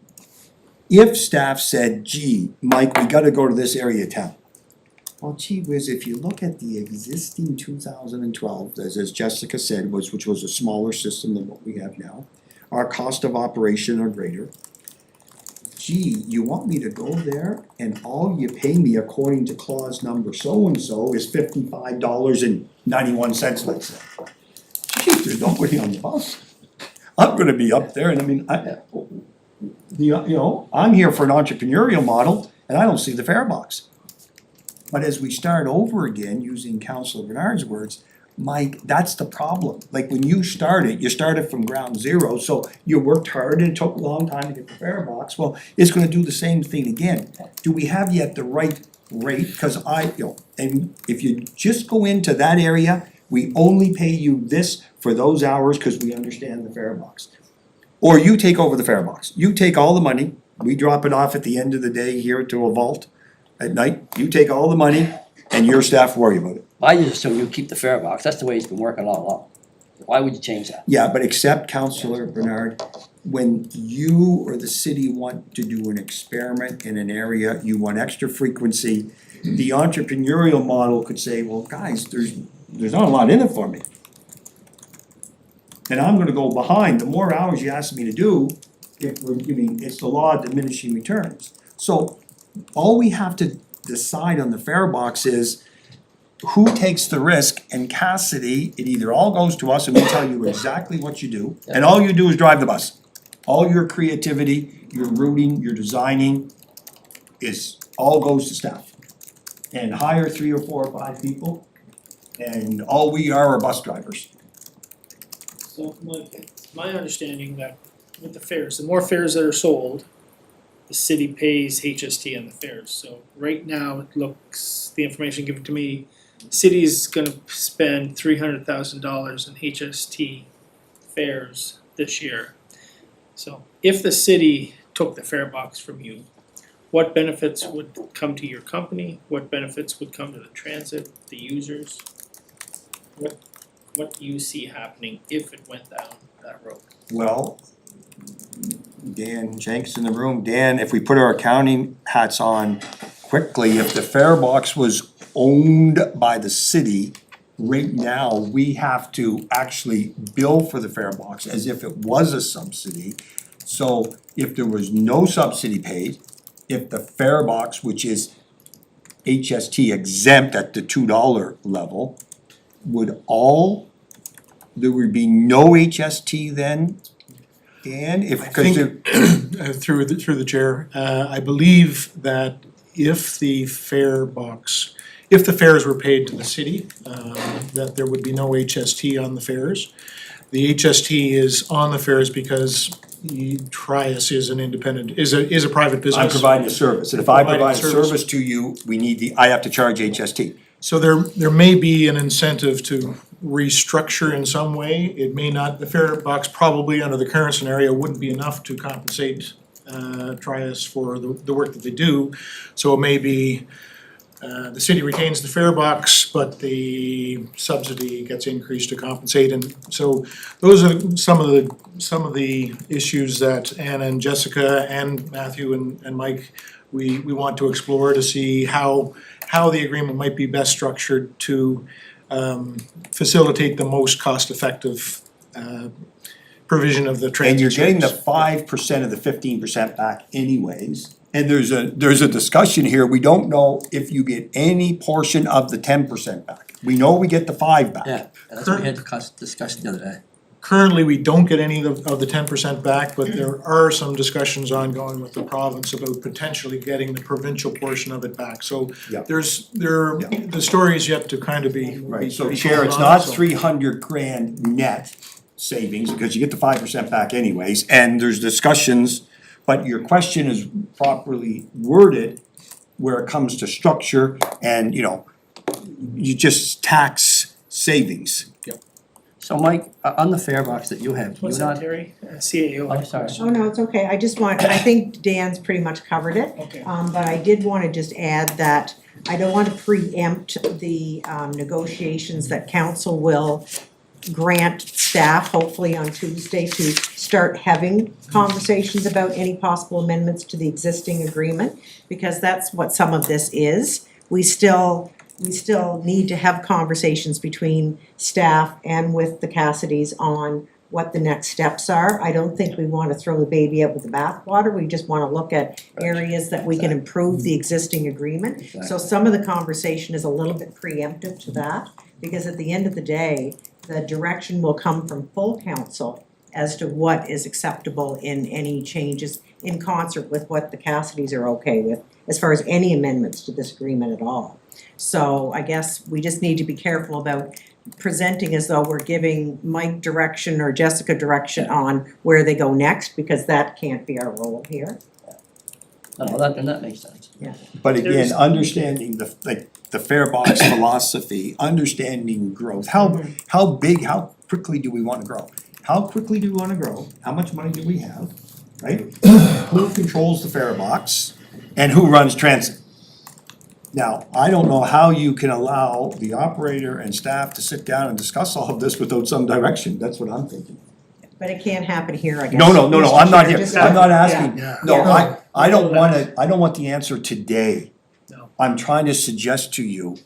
If staff said, gee, Mike, we gotta go to this area of town. Well, gee whiz, if you look at the existing 2012, as Jessica said, which was a smaller system than what we have now, our cost of operation are greater. Gee, you want me to go there and all you pay me according to clause number so-and-so is $55.91, let's say. Gee, there's nobody on the bus. I'm gonna be up there and I mean, I'm here for an entrepreneurial model and I don't see the fare box. But as we start over again, using Councilor Bernard's words, Mike, that's the problem. Like when you started from ground zero, so you worked hard and it took a long time to get the fare box. Well, it's gonna do the same thing again. Do we have yet the right rate? Cause and if you just go into that area, we only pay you this for those hours, cause we understand the fare box. Or you take over the fare box. You take all the money, we drop it off at the end of the day here to a vault at night. You take all the money and your staff worry about it. I just assume you keep the fare box, that's the way it's been working all along. Why would you change that? Yeah, but except Counselor Bernard, when you or the city want to do an experiment in an area, you want extra frequency, the entrepreneurial model could say, well, guys, there's not a lot in it for me. And I'm gonna go behind, the more hours you ask me to do, it's the law of diminishing returns. So all we have to decide on the fare box is who takes the risk, and Cassidy, it either all goes to us and we tell you exactly what you do, and all you do is drive the bus. All your creativity, your routing, your designing all goes to staff. And hire 3 or 4 or 5 people, and all we are bus drivers. So it's my understanding that with the fares, the more fares that are sold, the city pays HST on the fares. So right now, it looks, the information given to me, city's gonna spend $300,000 in HST fares this year. So if the city took the fare box from you, what benefits would come to your company? What benefits would come to the transit, the users? What do you see happening if it went down that road? Well, Dan Jenks in the room, Dan, if we put our accounting hats on quickly, if the fare box was owned by the city, right now, we have to actually bill for the fare box as if it was a subsidy. So if there was no subsidy paid, if the fare box, which is HST exempt at the $2 level, there would be no HST then? Dan, I think, through the chair, I believe that if the fares were paid to the city, that there would be no HST on the fares. The HST is on the fares because Trias is an independent, is a private business. I'm providing a service, and if I Providing provide a service. service to you, I have to charge HST. So there may be an incentive to restructure in some way. It may not, the fare box probably under the current scenario wouldn't be enough to compensate Trias for the work that they do. So it may be the city retains the fare box, but the subsidy gets increased to compensate. And so those are some of the issues that Anna and Jessica and Matthew and Mike, we want to explore to see how the agreement might be best structured to facilitate the most cost-effective provision of the transit And you're getting the service. 5% of the 15% back anyways. And there's a discussion here, we don't know if you get any portion of the 10% back. We know we get the 5 back. Yeah, that's what we had discussed the other day. Currently, we don't get any of the 10% back, but there are some discussions ongoing with the province about potentially getting the provincial portion of it back. So Yeah. the story is yet to kind of be. Right, so be Chair, told it's on, not so- 300 grand net savings, because you get the 5% back anyways, and there's discussions, but your question is properly worded where it comes to structure and, you just tax savings. So Mike, on the fare box that you have, What's you're that, not, Terry? CAO. I'm sorry. Oh, no, it's okay, I think Dan's pretty much covered it. Okay. But I did wanna just add that I don't want to preempt the negotiations that council will grant staff, hopefully on Tuesday, to start having conversations about any possible amendments to the existing agreement, because that's what some of this is. We still need to have conversations between staff and with the Cassidys on what the next steps are. I don't think we wanna throw the baby out with the bathwater, we just wanna look at areas that we can improve the existing agreement. So some of the conversation is a little bit preemptive to that, because at the end of the day, the direction will come from full council as to what is acceptable in any changes in concert with what the Cassidys are okay with as far as any amendments to this agreement at all. So I guess we just need to be careful about presenting as though we're giving Mike direction or Jessica direction on where they go next, because that can't be our role here. No, that makes sense. But again, There's- understanding the fare box philosophy, understanding growth, how big, how quickly do we wanna grow? How quickly do we wanna grow? How much money do we have, right? Who controls the fare box and who runs transit? Now, I don't know how you can allow the operator and staff to sit down and discuss all of this without some direction, that's what I'm thinking. But it can't happen here, I guess. No, I'm not Mr. here, Chair, I'm not just- asking, Yeah. no, Yeah. I don't want the answer today. No. I'm trying to suggest to you,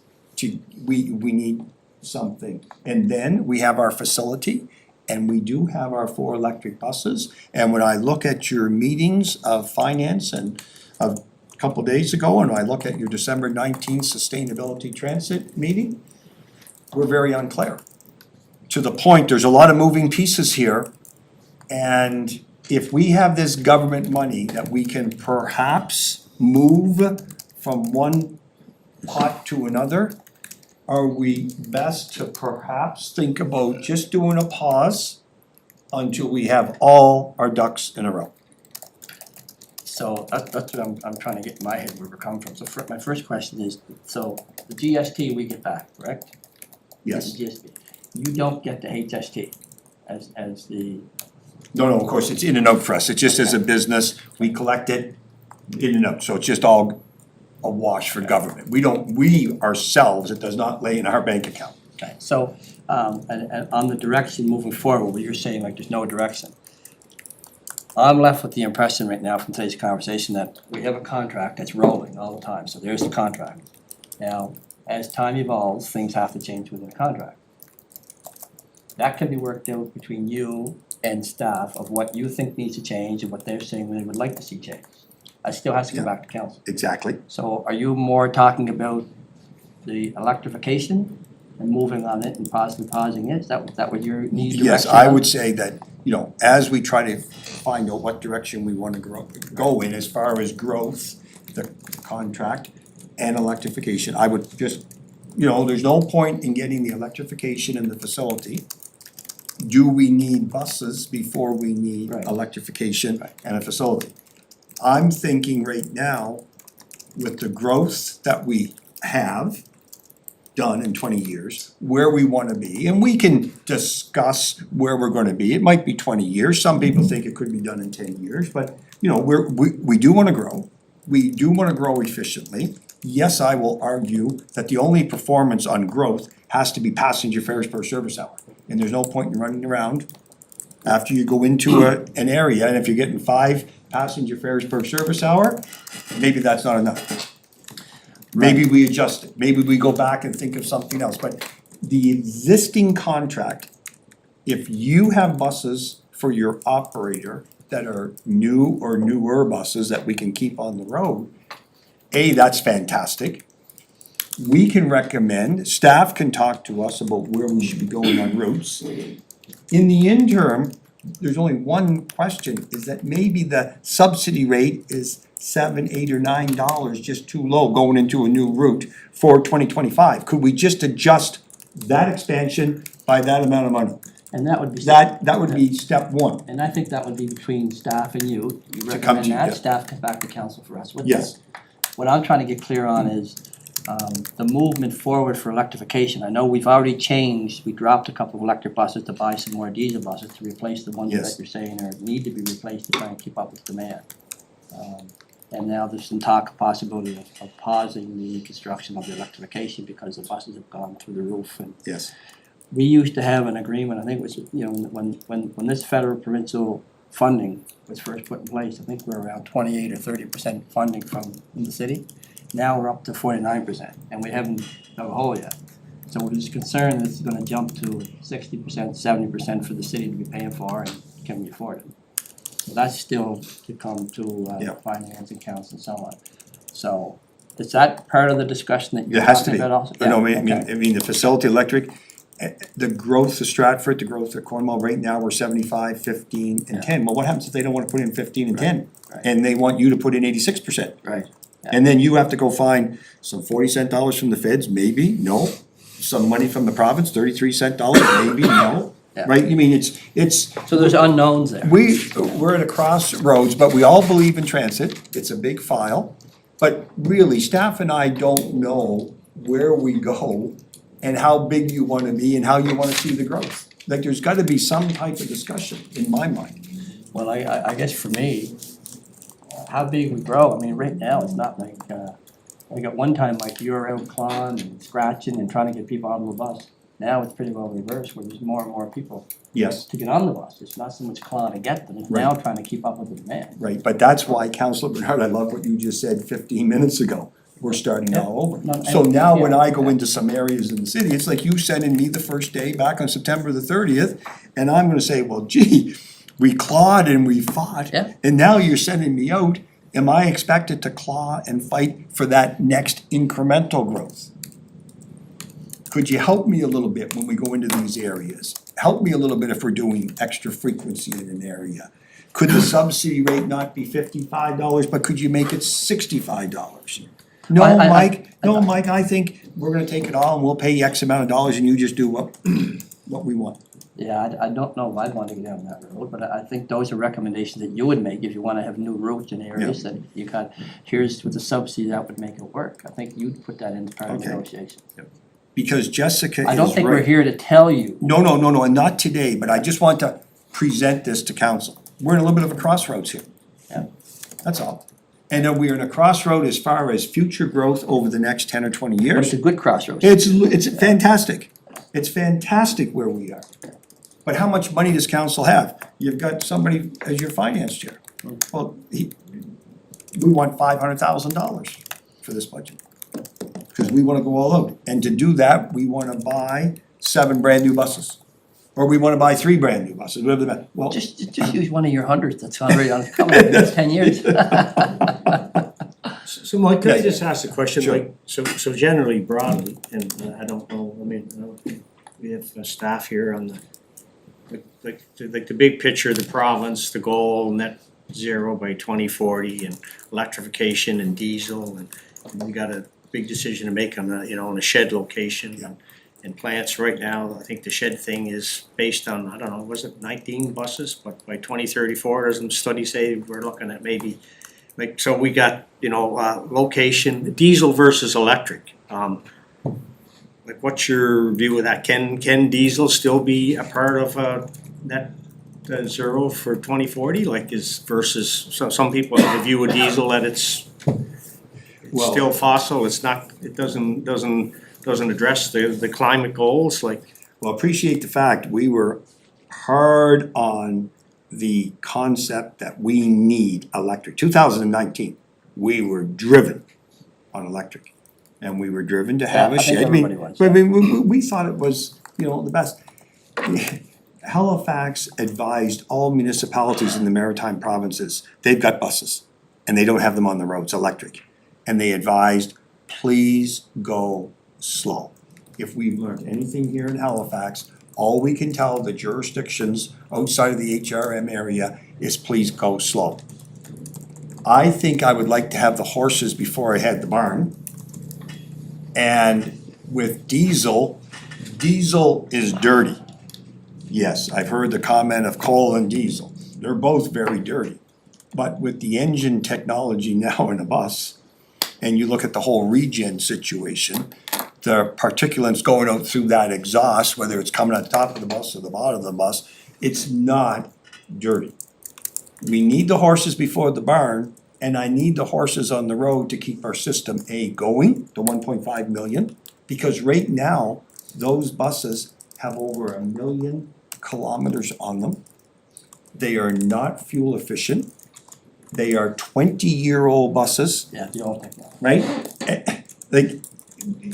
we need something. And then we have our facility, and we do have our 4 electric buses. And when I look at your meetings of finance and a couple days ago, and I look at your December 19th sustainability transit meeting, we're very unclear. To the point, there's a lot of moving pieces here. And if we have this government money that we can perhaps move from one pot to another, are we best to perhaps think about just doing a pause until we have all our ducks in a row? So that's what I'm trying to get in my head where we're coming from. So my first question is, so the GST we get back, correct? Yes. The GST. You don't get the HST as the, No, of course, it's in and out for us. It's just as a business, we collect it in and out. So it's just all a wash for government. We ourselves, it does not lay in our bank account. okay, so, and on the direction moving forward, where you're saying like there's no direction. I'm left with the impression right now from today's conversation that we have a contract that's rolling all the time, so there's the contract. Now, as time evolves, things have to change within the contract. That can be worked out between you and staff of what you think needs to change and what they're saying they would like to see change. That still has to come back to council. Exactly. So are you more talking about the electrification and moving on it and possibly pausing it? Is that what your need direction? Yes, I on? would say that, as we try to find out what direction we wanna go in as far as growth, the contract and electrification, I would just, there's no point in getting the electrification in the facility. Do we need buses before we need Right. electrification and a facility? I'm thinking right now, with the growth that we have done in 20 years, where we wanna be, and we can discuss where we're gonna be. It might be 20 years, some people think it could be done in 10 years, but we do wanna grow. We do wanna grow efficiently. Yes, I will argue that the only performance on growth has to be passenger fares per service hour. And there's no point in running around after you go into an area, and if you're getting 5 passenger fares per service hour, maybe that's not enough. Maybe we adjust it, maybe we go back and think of something else, but the existing contract, if you have buses for your operator that are new or newer buses that we can keep on the road, that's fantastic. We can recommend, staff can talk to us about where we should be going on routes. In the interim, there's only one question, is that maybe the subsidy rate is $7, $8, or $9 just too low going into a new route for 2025. Could we just adjust that expansion by that amount of money? And that would be. That would be step one. And I think that would be between staff and you. You To come to recommend you, that, yeah. staff comes back to council for us with Yes. this. What I'm trying to get clear on is, the movement forward for electrification. I know we've already changed, we dropped a couple of electric buses to buy some more diesel buses to replace the ones Yes. that you're saying are need to be replaced to try and keep up with demand. And now there's some talk of possibility of pausing the construction of the electrification because the buses have gone through the roof and Yes. we used to have an agreement, I think it was, when this federal provincial funding was first put in place, I think we were around 28 or 30% funding from the city. Now we're up to 49% and we haven't dug a hole yet. So we're just concerned that it's gonna jump to 60%, 70% for the city to be paying for and can we afford it? So that's still to come to Yeah. finance and council and so on. So is that part of the discussion that you're It has to talking be. about also? No, Yeah, I mean, okay. the facility electric, the growth of Stratford, the growth of Cornwall, right now, we're 75, 15, and Yeah. 10. Well, what happens if they don't wanna put in 15 and 10? Right. And they want you to put in 86%? Right. And then you have to go find some 40 cent dollars from the feds, maybe, no. Some money from the province, 33 cent dollars, maybe, no. Yeah. Right, you mean, it's, So there's unknowns there. we're at a crossroads, but we all believe in transit, it's a big file. But really, staff and I don't know where we go and how big you wanna be and how you wanna see the growth. Like, there's gotta be some type of discussion in my mind. Well, I guess for me, how big we grow, I mean, right now, it's not like at one time, like you were out clawing and scratching and trying to get people onto the bus. Now it's pretty well reversed, where there's more and more people Yes. to get on the bus. It's not so much clawing to get them, it's now trying to keep up with the demand. Right, but that's why, Councilor Bernard, I love what you just said 15 minutes ago. We're starting all over. No, So now when I go yeah. into some areas in the city, it's like you sending me the first day back on September the 30th, and I'm gonna say, well, gee, we clawed and we fought. Yeah. And now you're sending me out, am I expected to claw and fight for that next incremental growth? Could you help me a little bit when we go into these areas? Help me a little bit if we're doing extra frequency in an area. Could the subsidy rate not be $55, but could you make it $65? No, Mike, I think we're gonna take it all and we'll pay you X amount of dollars and you just do what we want. Yeah, I don't know if I'd want to go down that road, but I think those are recommendations that you would make if you wanna have new routes in areas that you got, here's with the subsidy, that would make it work. I think you'd put that into part of the Okay. negotiation. Because Jessica is I don't think we're right. here to tell you. No, and not today, but I just want to present this to council. We're in a little bit of a crossroads here. Yeah. That's all. And then we're in a crossroad as far as future growth over the next 10 or 20 But years. it's a good crossroads. It's fantastic. It's fantastic where we are. But how much money does council have? You've got somebody as your finance chair. Well, we want $500,000 for this budget. Cause we wanna go all out. And to do that, we wanna buy 7 brand new buses. Or we wanna buy 3 brand new buses, whatever the, well, Just use one of your hundreds that's already on, coming in the next 10 years. So Mike, can I Yes. just ask a question, Sure. like, so generally broadly, and I don't know, I mean, I don't think we have staff here on like the big picture, the province, the goal, net zero by 2040 and electrification and diesel and we got a big decision to make on the, you know, on a shed location Yeah. and plants right now. I think the shed thing is based on, I don't know, was it 19 buses, but by 2034, doesn't study say we're looking at maybe like, so we got, you know, location, diesel versus electric. Like, what's your view of that? Can diesel still be a part of net zero for 2040? Like, is versus, so some people have the view of diesel that it's Well- still fossil, it's not, it doesn't address the climate goals, like. well, appreciate the fact we were hard on the concept that we need electric. 2019, we were driven on electric. And we were driven to have Yeah, a I think shed. everybody was, But I mean, we thought it was, you know, the best. Halifax advised all municipalities in the maritime provinces, they've got buses. And they don't have them on the roads, electric. And they advised, please go slow. If we've learned anything here in Halifax, all we can tell the jurisdictions outside of the HRM area is please go slow. I think I would like to have the horses before I had the barn. And with diesel is dirty. Yes, I've heard the comment of coal and diesel. They're both very dirty. But with the engine technology now in a bus, and you look at the whole regen situation, the particulates going out through that exhaust, whether it's coming on top of the bus or the bottom of the bus, it's not dirty. We need the horses before the barn, and I need the horses on the road to keep our system going, the 1.5 million. Because right now, those buses have over 1 million kilometers on them. They are not fuel efficient. They are 20-year-old buses, Yeah, you don't think that. right? Like,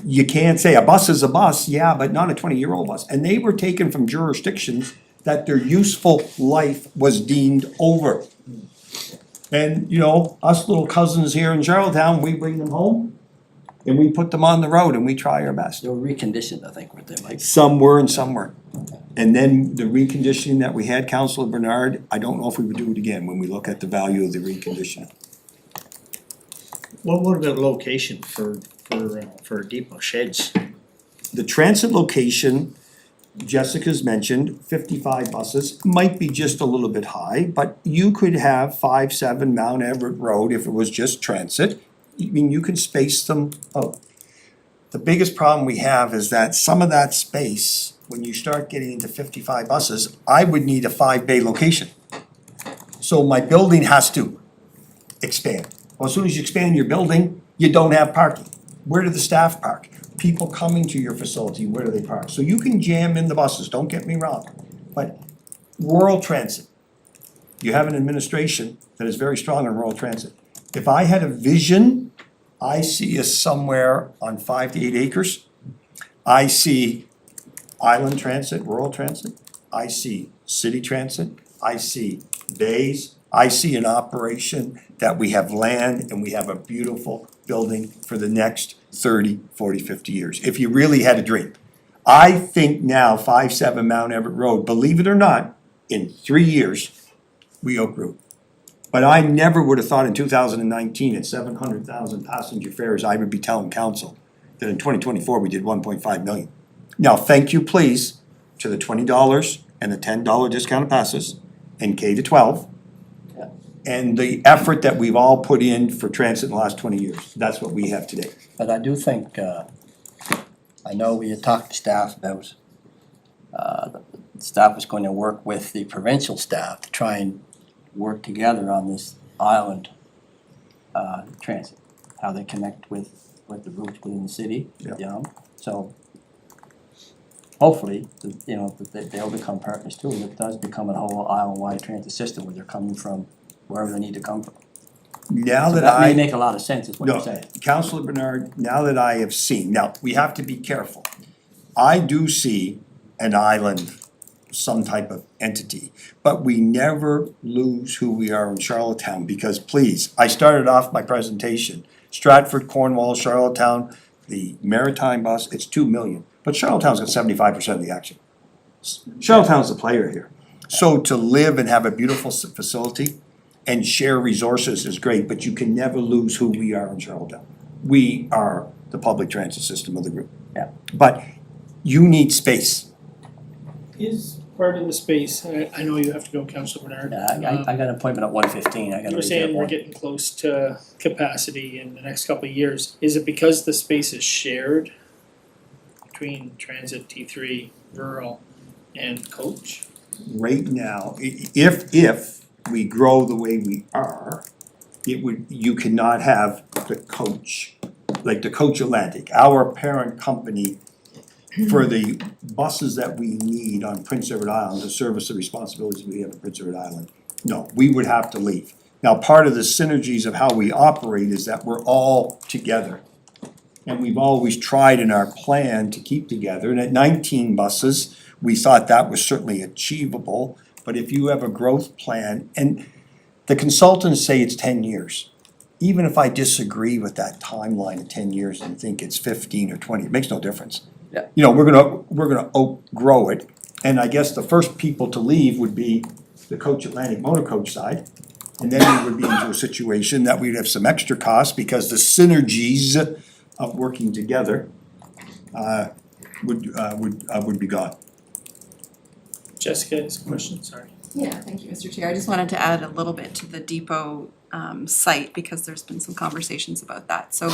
you can't say a bus is a bus, yeah, but not a 20-year-old bus. And they were taken from jurisdictions that their useful life was deemed over. And, you know, us little cousins here in Charlottetown, we bring them home and we put them on the road and we try our best. They were reconditioned, I think, with them, like. Some were and some weren't. And then the reconditioning that we had, Councilor Bernard, I don't know if we would do it again when we look at the value of the reconditioning. What about location for depot sheds? The transit location, Jessica's mentioned, 55 buses, might be just a little bit high, but you could have 5-7 Mount Everett Road if it was just transit. I mean, you can space them out. The biggest problem we have is that some of that space, when you start getting into 55 buses, I would need a 5-bay location. So my building has to expand. Well, as soon as you expand your building, you don't have parking. Where do the staff park? People coming to your facility, where do they park? So you can jam in the buses, don't get me wrong. But rural transit, you have an administration that is very strong in rural transit. If I had a vision, I see us somewhere on 5 to 8 acres. I see island transit, rural transit. I see city transit. I see bays. I see an operation that we have land and we have a beautiful building for the next 30, 40, 50 years. If you really had a dream. I think now 5-7 Mount Everett Road, believe it or not, in 3 years, we outgrew. But I never would have thought in 2019 at 700,000 passenger fares, I would be telling council that in 2024 we did 1.5 million. Now, thank you please to the $20 and the $10 discounted passes in K to 12. And the effort that we've all put in for transit in the last 20 years, that's what we have today. But I do think, I know we had talked to staff about, the staff was going to work with the provincial staff to try and work together on this island transit, how they connect with the routes within the city, Yeah. So hopefully, that they'll become partners too, and it does become a whole island-wide transit system where they're coming from wherever they need to come from. Now So that that may I, make a lot of sense, is what you're no, saying. Councilor Bernard, now that I have seen, now, we have to be careful. I do see an island, some type of entity, but we never lose who we are in Charlottetown, because please, I started off my presentation, Stratford, Cornwall, Charlottetown, the maritime bus, it's 2 million, but Charlottetown's got 75% of the action. Charlottetown's the player here. So to live and have a beautiful facility and share resources is great, but you can never lose who we are in Charlottetown. We are the public transit system of the group. Yeah. But you need space. Is part of the space, I know you have to go, Councilor Bernard. Yeah, I got an appointment at 1:15, I gotta You were reach saying that we're point. getting close to capacity in the next couple of years. Is it because the space is shared between transit, T3, rural, and coach? Right now, if we grow the way we are, you cannot have the coach, like the Coach Atlantic, our parent company for the buses that we need on Prince Edward Island to service the responsibilities we have at Prince Edward Island. No, we would have to leave. Now, part of the synergies of how we operate is that we're all together. And we've always tried in our plan to keep together, and at 19 buses, we thought that was certainly achievable. But if you have a growth plan, and the consultants say it's 10 years. Even if I disagree with that timeline of 10 years and think it's 15 or 20, it makes no difference. Yeah. You know, we're gonna outgrow it, and I guess the first people to leave would be the Coach Atlantic motor coach side. And then we would be into a situation that we'd have some extra costs because the synergies of working together would be gone. Jessica has a question, sorry. Yeah, thank you, Mr. Chair. I just wanted to add a little bit to the depot site because there's been some conversations about that. So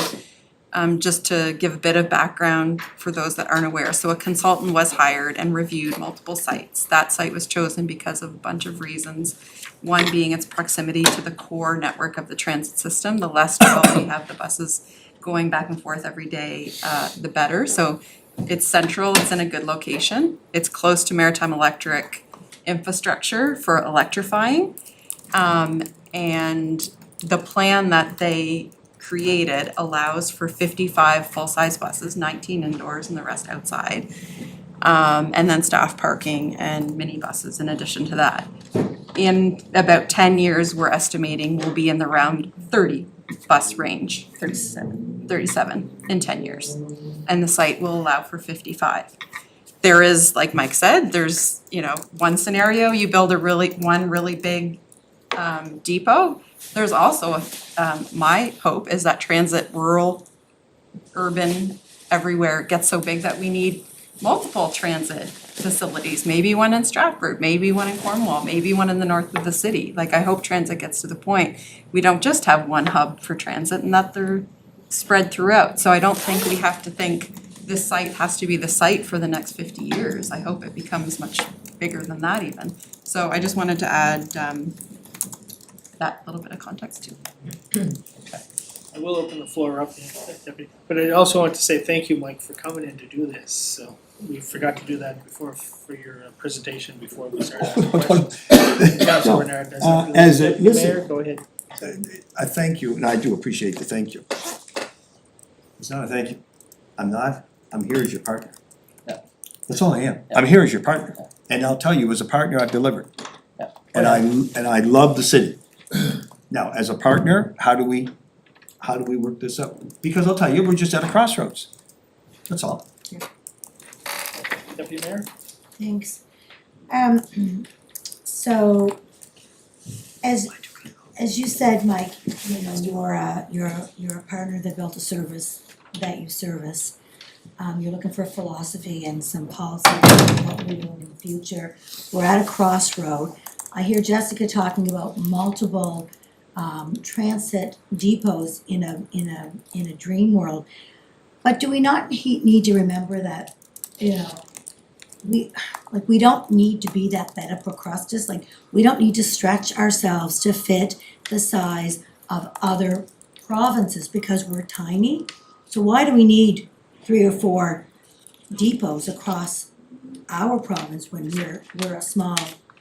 just to give a bit of background for those that aren't aware. So a consultant was hired and reviewed multiple sites. That site was chosen because of a bunch of reasons. One being its proximity to the core network of the transit system. The less trouble we have the buses going back and forth every day, the better. So it's central, it's in a good location. It's close to Maritime Electric infrastructure for electrifying. And the plan that they created allows for 55 full-size buses, 19 indoors and the rest outside. And then staff parking and minibuses in addition to that. In about 10 years, we're estimating we'll be in the around 30 bus range, 37 in 10 years. And the site will allow for 55. There is, like Mike said, there's, one scenario, you build one really big depot, There's also, my hope is that transit, rural, urban, everywhere gets so big that we need multiple transit facilities, maybe one in Stratford, maybe one in Cornwall, maybe one in the north of the city. Like, I hope transit gets to the point, we don't just have one hub for transit and that they're spread throughout. So I don't think we have to think this site has to be the site for the next 50 years. I hope it becomes much bigger than that even. So I just wanted to add that little bit of context too. I will open the floor up, but I also want to say thank you, Mike, for coming in to do this. So we forgot to do that before for your presentation before we started asking questions. Councilor Bernard, does that as a- Deputy listen. Mayor, go ahead. I thank you, and I do appreciate the thank you. It's not a thank you. I'm here as your partner. Yeah. That's all I am. I'm here as your partner. And I'll tell you, as a partner, I've delivered. Yeah. And I love the city. Now, as a partner, how do we work this out? Because I'll tell you, we're just at a crossroads. That's all. Deputy Mayor? Thanks. So, as you said, Mike, you know, you're a partner that built a service that you service. You're looking for a philosophy and some policy for what we're doing in the future. We're at a crossroad. I hear Jessica talking about multiple transit depots in a dream world. But do we not need to remember that, you know, we don't need to be that bed up across us, like, we don't need to stretch ourselves to fit the size of other provinces because we're tiny. So why do we need 3 or 4 depots across our province when we're a small,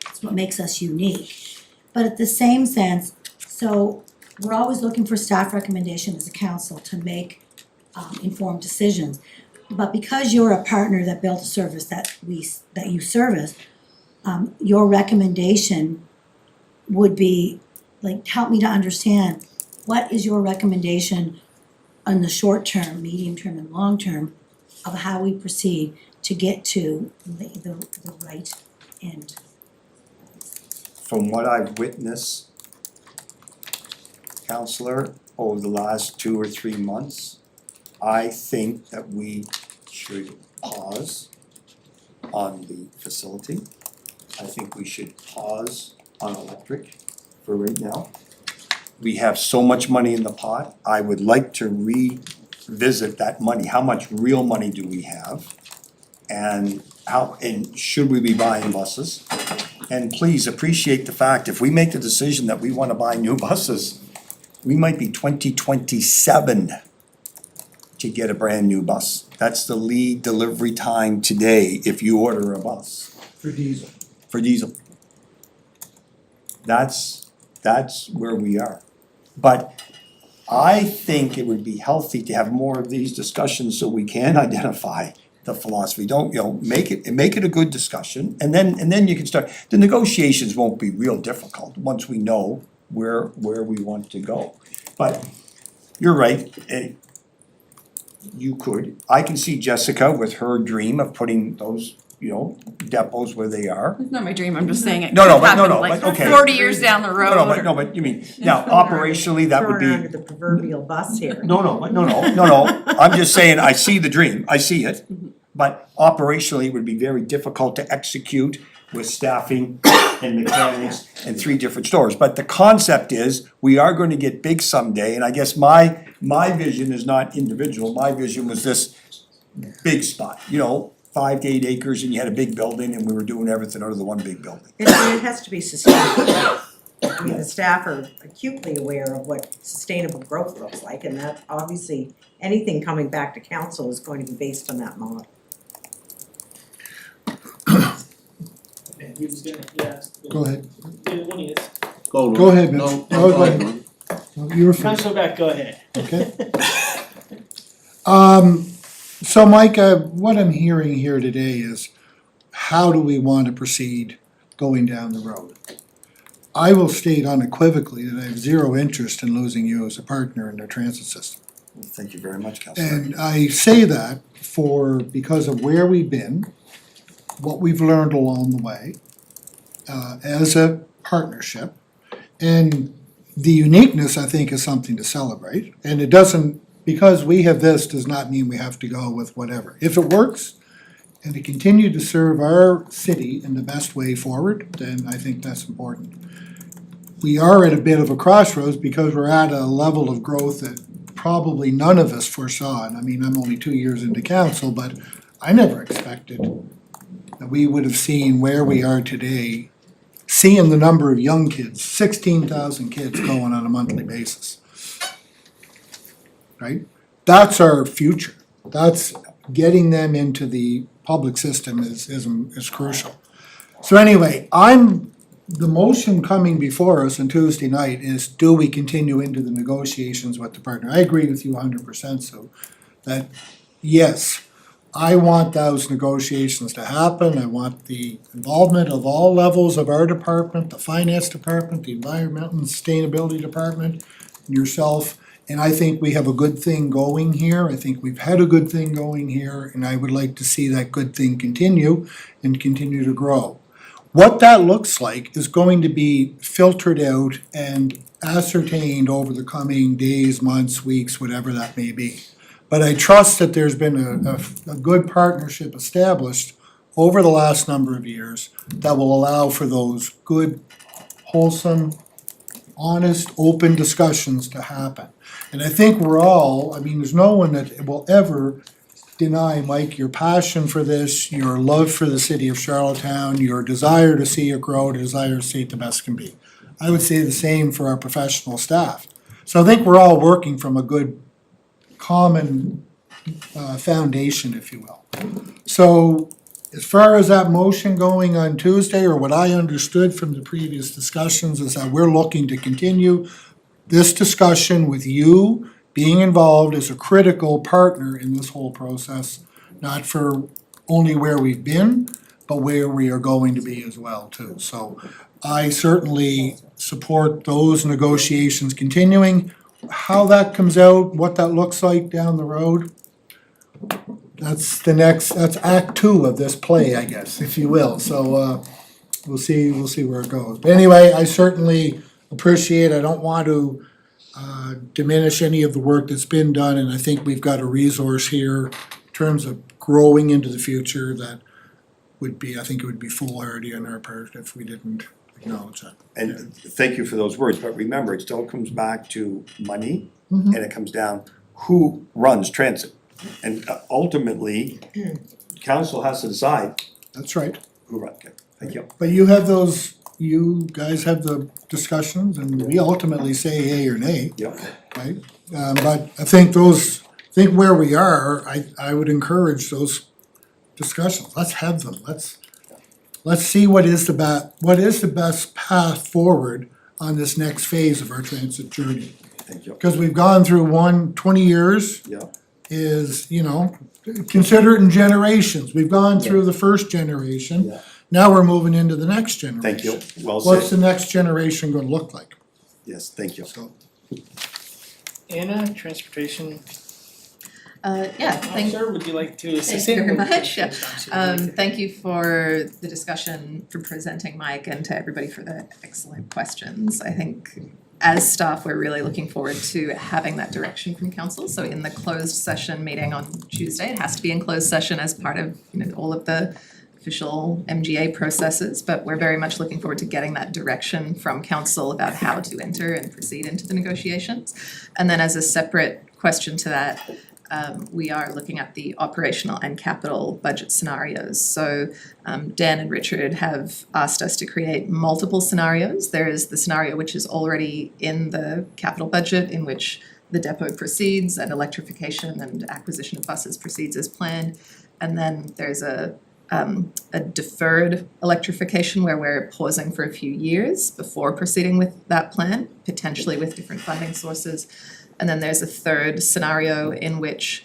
it's what makes us unique. But at the same sense, so we're always looking for staff recommendation as a council to make informed decisions. But because you're a partner that built a service that you service, your recommendation would be, like, help me to understand, what is your recommendation on the short term, medium term, and long term of how we proceed to get to the right end? From what I've witnessed, Counselor, over the last 2 or 3 months, I think that we should pause on the facility. I think we should pause on electric for right now. We have so much money in the pot, I would like to revisit that money. How much real money do we have? And should we be buying buses? And please appreciate the fact, if we make the decision that we wanna buy new buses, we might be 2027 to get a brand new bus. That's the lead delivery time today if you order a bus. For diesel. For diesel. That's where we are. But I think it would be healthy to have more of these discussions so we can identify the philosophy. Don't, make it a good discussion, and then you can start. The negotiations won't be real difficult once we know where we want to go. But you're right, I can see Jessica with her dream of putting those, depots where they are. It's not my dream, I'm just saying it No, could no, but- no, happen no, like but okay. 40 years down the road. But you mean, now operationally, that would Throwing her under be, the proverbial bus here. no, I'm just saying, I see the dream, I see it. But operationally, it would be very difficult to execute with staffing and mechanics and 3 different stores. But the concept is, we are going to get big someday, and I guess my vision is not individual, my vision was this big spot, 5 to 8 acres, and you had a big building, and we were doing everything out of the one big building. It has to be sustainable. I mean, the staff are acutely aware of what sustainable growth looks like, and that obviously, anything coming back to council is going to be based on that model. Okay, he was gonna, yeah. Go ahead. When he is. Go ahead, Mitch. No, go ahead. You were first, Councilor Beck, go ahead. okay? So Mike, what I'm hearing here today is, how do we want to proceed going down the road? I will state unequivocally that I have 0 interest in losing you as a partner in the transit system. Well, thank you very much, Counselor. And I say that because of where we've been, what we've learned along the way, as a partnership, and the uniqueness, I think, is something to celebrate. And it doesn't, because we have this, does not mean we have to go with whatever. If it works, and to continue to serve our city in the best way forward, then I think that's important. We are at a bit of a crossroads because we're at a level of growth that probably none of us foresaw. And I mean, I'm only 2 years into council, but I never expected that we would have seen where we are today, seeing the number of young kids, 16,000 kids going on a monthly basis. Right? That's our future. That's getting them into the public system is crucial. So anyway, the motion coming before us on Tuesday night is, do we continue into the negotiations with the partner? I agree with you 100%, so that, yes, I want those negotiations to happen. I want the involvement of all levels of our department, the finance department, the environmental and sustainability department, and yourself. And I think we have a good thing going here. I think we've had a good thing going here, and I would like to see that good thing continue and continue to grow. What that looks like is going to be filtered out and ascertained over the coming days, months, weeks, whatever that may be. But I trust that there's been a good partnership established over the last number of years that will allow for those good, wholesome, honest, open discussions to happen. And I think we're all, I mean, there's no one that will ever deny, Mike, your passion for this, your love for the city of Charlottetown, your desire to see it grow, the desire to see it the best can be. I would say the same for our professional staff. So I think we're all working from a good common foundation, if you will. So as far as that motion going on Tuesday, or what I understood from the previous discussions, is that we're looking to continue this discussion with you being involved as a critical partner in this whole process, not for only where we've been, but where we are going to be as well too. So I certainly support those negotiations continuing. How that comes out, what that looks like down the road, that's act 2 of this play, I guess, if you will. So we'll see where it goes. But anyway, I certainly appreciate, I don't want to diminish any of the work that's been done, and I think we've got a resource here in terms of growing into the future that would be, I think it would be foolhardy on our part if we didn't acknowledge that. And thank you for those words, but remember, it still comes back to money, and it comes down who runs transit. And ultimately, council has to decide That's right. who runs it. Thank you. But you have those, you guys have the discussions, and we ultimately say yea or nay, Yep. right? But I think where we are, I would encourage those discussions. Let's have them. Let's see what is the best path forward on this next phase of our transit journey. Thank you. Because we've gone through 20 years Yeah. is, consider it in generations. We've gone through the first generation. Yeah. Now we're moving into the next generation. Thank you. Well What's the said. next generation gonna look like? Yes, thank you. So, Anna, transportation Yeah, thank officer, would you like to you assist? very much. Yeah. Thank you for the discussion, for presenting, Mike, and to everybody for the excellent questions. I think as staff, we're really looking forward to having that direction from council. So in the closed session meeting on Tuesday, it has to be in closed session as part of all of the official MGA processes, but we're very much looking forward to getting that direction from council about how to enter and proceed into the negotiations. And then as a separate question to that, we are looking at the operational and capital budget scenarios. So Dan and Richard have asked us to create multiple scenarios. There is the scenario which is already in the capital budget, in which the depot proceeds and electrification and acquisition of buses proceeds as planned. And then there's a deferred electrification where we're pausing for a few years before proceeding with that plan, potentially with different funding sources. And then there's a third scenario in which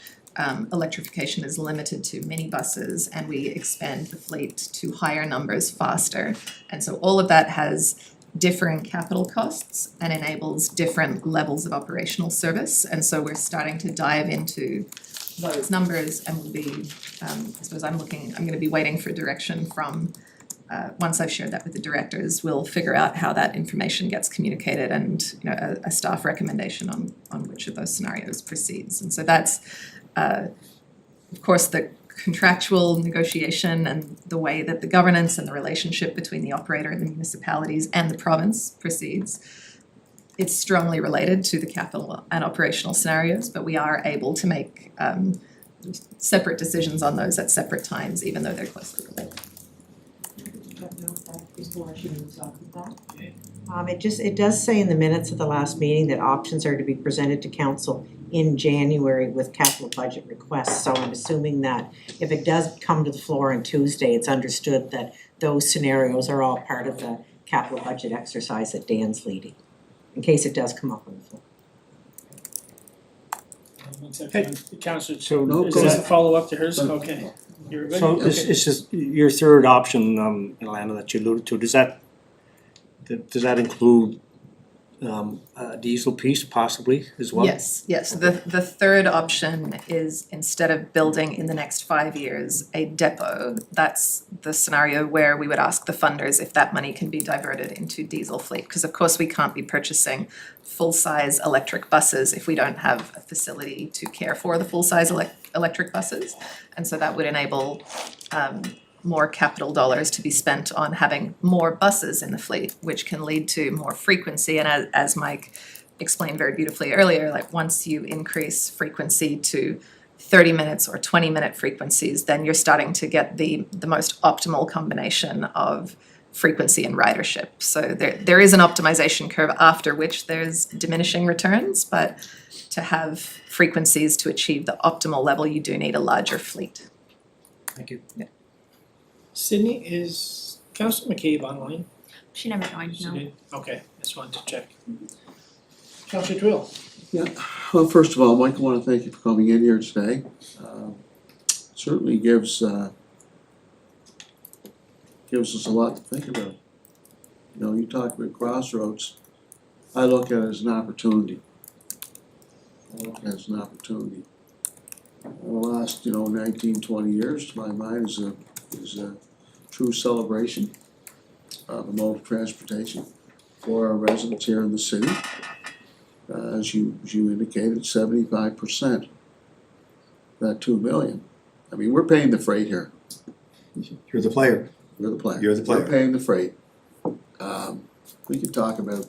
electrification is limited to minibuses and we expand the fleet to higher numbers faster. And so all of that has differing capital costs and enables different levels of operational service. And so we're starting to dive into those numbers and we'll be, I suppose I'm gonna be waiting for direction from once I've shared that with the directors, we'll figure out how that information gets communicated and, you know, a staff recommendation on which of those scenarios proceeds. And so that's, of course, the contractual negotiation and the way that the governance and the relationship between the operator and the municipalities and the province proceeds. It's strongly related to the capital and operational scenarios, but we are able to make separate decisions on those at separate times, even though they're closely related. It does say in the minutes of the last meeting that options are to be presented to council in January with capital budget requests, so I'm assuming that if it does come to the floor on Tuesday, it's understood that those scenarios are all part of the capital budget exercise that Dan's leading, in case it does come up on the floor. Councillor, So is that a follow-up to hers? Okay. You're good? So this Okay. is just your third option, Ilana, that you alluded to, does that include a diesel piece possibly as well? Yes, the third option is, instead of building in the next 5 years a depot, that's the scenario where we would ask the funders if that money can be diverted into diesel fleet, because of course we can't be purchasing full-size electric buses if we don't have a facility to care for the full-size electric buses. And so that would enable more capital dollars to be spent on having more buses in the fleet, which can lead to more frequency. And as Mike explained very beautifully earlier, like once you increase frequency to 30 minutes or 20-minute frequencies, then you're starting to get the most optimal combination of frequency and ridership. So there is an optimization curve after which there's diminishing returns, but to have frequencies to achieve the optimal level, you do need a larger fleet. Thank you. Sydney, is Councillor McCabe online? She never joined, She no. did? Okay, just wanted to check. Councillor Drill. Yeah, well, first of all, Mike, I wanna thank you for coming in here today. Certainly gives us a lot to think about. You know, you talk about crossroads, I look at it as an opportunity. The last, 19, 20 years, to my mind, is a true celebration of modal transportation for our residents here in the city. As you indicated, 75%, that 2 million. I mean, we're paying the freight here. You're the player. We're the player. You're the player. We're paying the freight. We could talk about,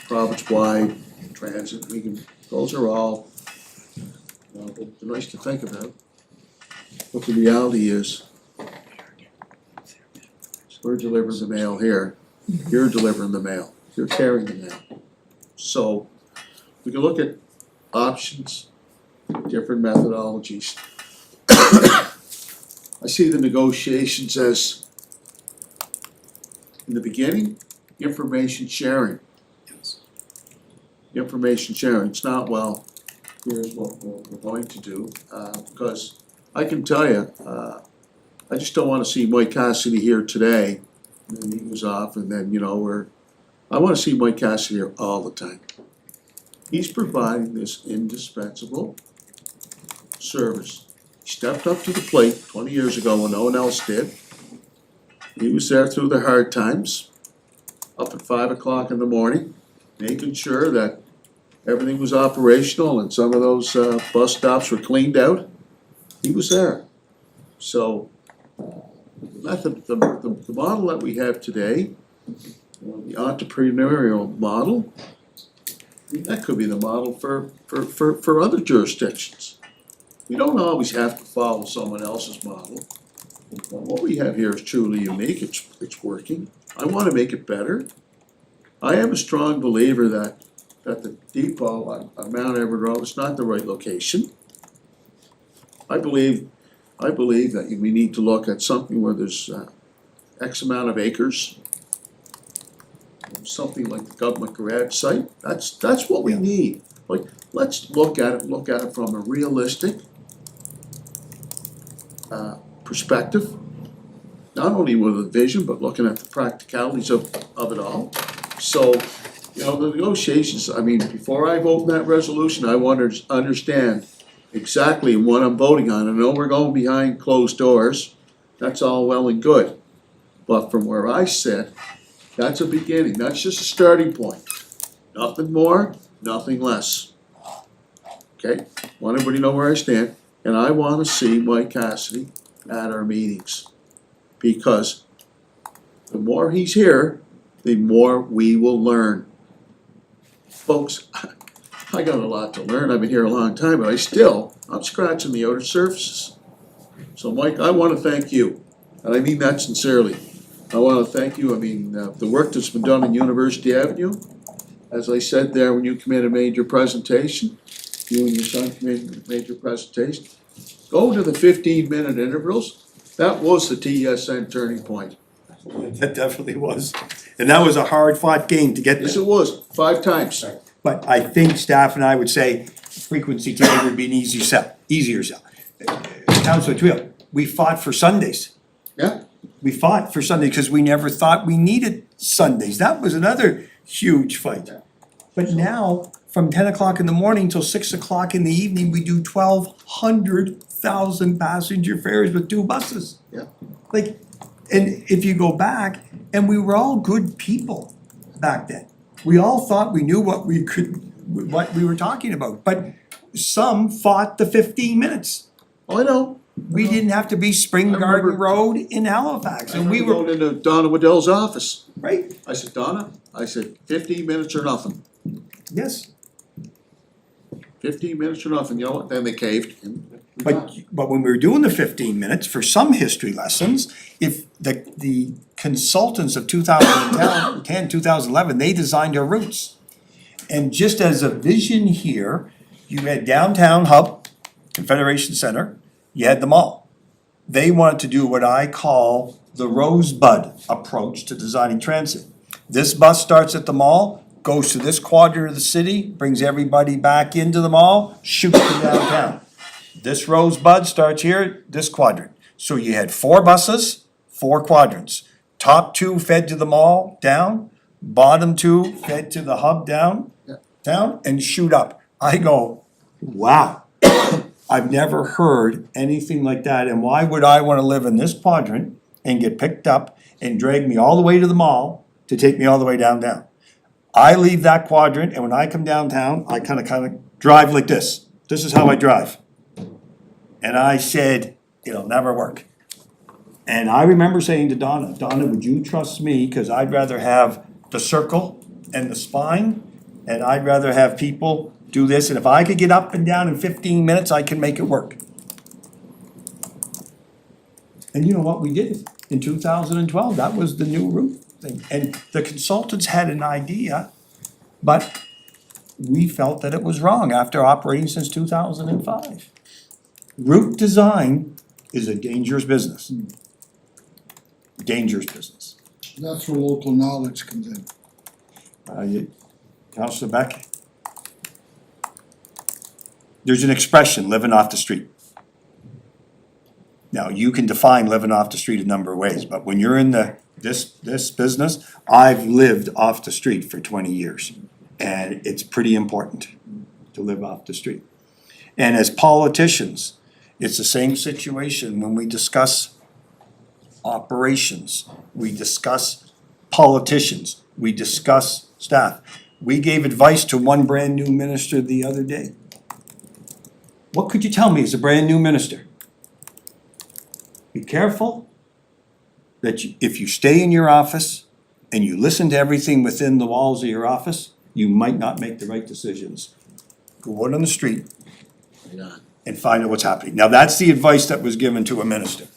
province-wide transit, those are all, they're nice to think about. But the reality is, we're delivering the mail here, you're delivering the mail, you're carrying the mail. So, we can look at options, different methodologies. I see the negotiations as, in the beginning, information sharing. Information sharing, it's not, well, here's what we're going to do, because I can tell you, I just don't wanna see Mike Cassidy here today, and then he was off, and then, I wanna see Mike Cassidy here all the time. He's providing this indispensable service. He stepped up to the plate 20 years ago when no one else did. He was there through the hard times, up at 5 o'clock in the morning, making sure that everything was operational and some of those bus stops were cleaned out. He was there. So, the model that we have today, the entrepreneurial model, that could be the model for other jurisdictions. We don't always have to follow someone else's model. What we have here is truly unique, it's working. I wanna make it better. I am a strong believer that the depot on Mount Edward Road is not the right location. I believe that we need to look at something where there's X amount of acres. Something like the government garage site, that's what we need. Like, let's look at it from a realistic perspective. Not only with a vision, but looking at the practicalities of it all. So, the negotiations, before I vote in that resolution, I want to understand exactly what I'm voting on. I know we're going behind closed doors, That's all well and good. But from where I sit, that's a beginning, that's just a starting point. Nothing more, nothing less. Okay, want everybody to know where I stand, and I wanna see Mike Cassidy at our meetings. Because the more he's here, the more we will learn. Folks, I got a lot to learn, I've been here a long time, but I'm scratching the outer surfaces. So Mike, I wanna thank you, and I mean that sincerely. I wanna thank you, the work that's been done in University Avenue, as I said there when you came in and made your presentation, you and your son made your presentation. Go to the 15-minute intervals, that was the TSN turning point. That definitely was. And that was a hard-fought game to get Yes, there. it was, 5 times. But I think staff and I would say frequency today would be an easier sell. Councilor Twill, we fought for Sundays. Yeah. We fought for Sundays because we never thought we needed Sundays. That was another huge fight. But now, from 10 o'clock in the morning till 6 o'clock in the evening, we do 1,200,000 passenger fares with 2 buses. Yeah. Like, and if you go back, and we were all good people back then. We all thought we knew what we were talking about, but some fought the 15 minutes. Oh, I know. We didn't have to be Spring I Garden remember- Road in Halifax, and we were, going into Donna Waddell's office. right, I said, Donna, 15 minutes or nothing. yes. 15 minutes or nothing, you know what, then they caved. But when we were doing the 15 minutes, for some history lessons, if the consultants of 2010, 2011, they designed our routes. And just as a vision here, you had downtown hub, Confederation Center, you had the mall. They wanted to do what I call the rosebud approach to designing transit. This bus starts at the mall, goes to this quadrant of the city, brings everybody back into the mall, shoots to downtown. This rosebud starts here, this quadrant. So you had 4 buses, 4 quadrants. Top 2 fed to the mall, down. Bottom 2 fed to the hub, down, and shoot up. I go, wow. I've never heard anything like that, and why would I wanna live in this quadrant and get picked up and drag me all the way to the mall to take me all the way downtown? I leave that quadrant, and when I come downtown, I kinda drive like this. This is how I drive. And I said, it'll never work. And I remember saying to Donna, would you trust me, cause I'd rather have the circle and the spine, and I'd rather have people do this, and if I could get up and down in 15 minutes, I can make it work. And you know what, we did it in 2012, that was the new route thing, and the consultants had an idea, but we felt that it was wrong after operating since 2005. Route design is a dangerous business. Dangerous business. That's where local knowledge comes in. Councillor Beck? There's an expression, living off the street. Now, you can define living off the street a number of ways, but when you're in this business, I've lived off the street for 20 years. And it's pretty important to live off the street. And as politicians, it's the same situation when we discuss operations, we discuss politicians, we discuss staff. We gave advice to one brand new minister the other day. What could you tell me as a brand new minister? Be careful that if you stay in your office and you listen to everything within the walls of your office, you might not make the right decisions. Go out on the street and find out what's happening. Now, that's the advice that was given to a minister.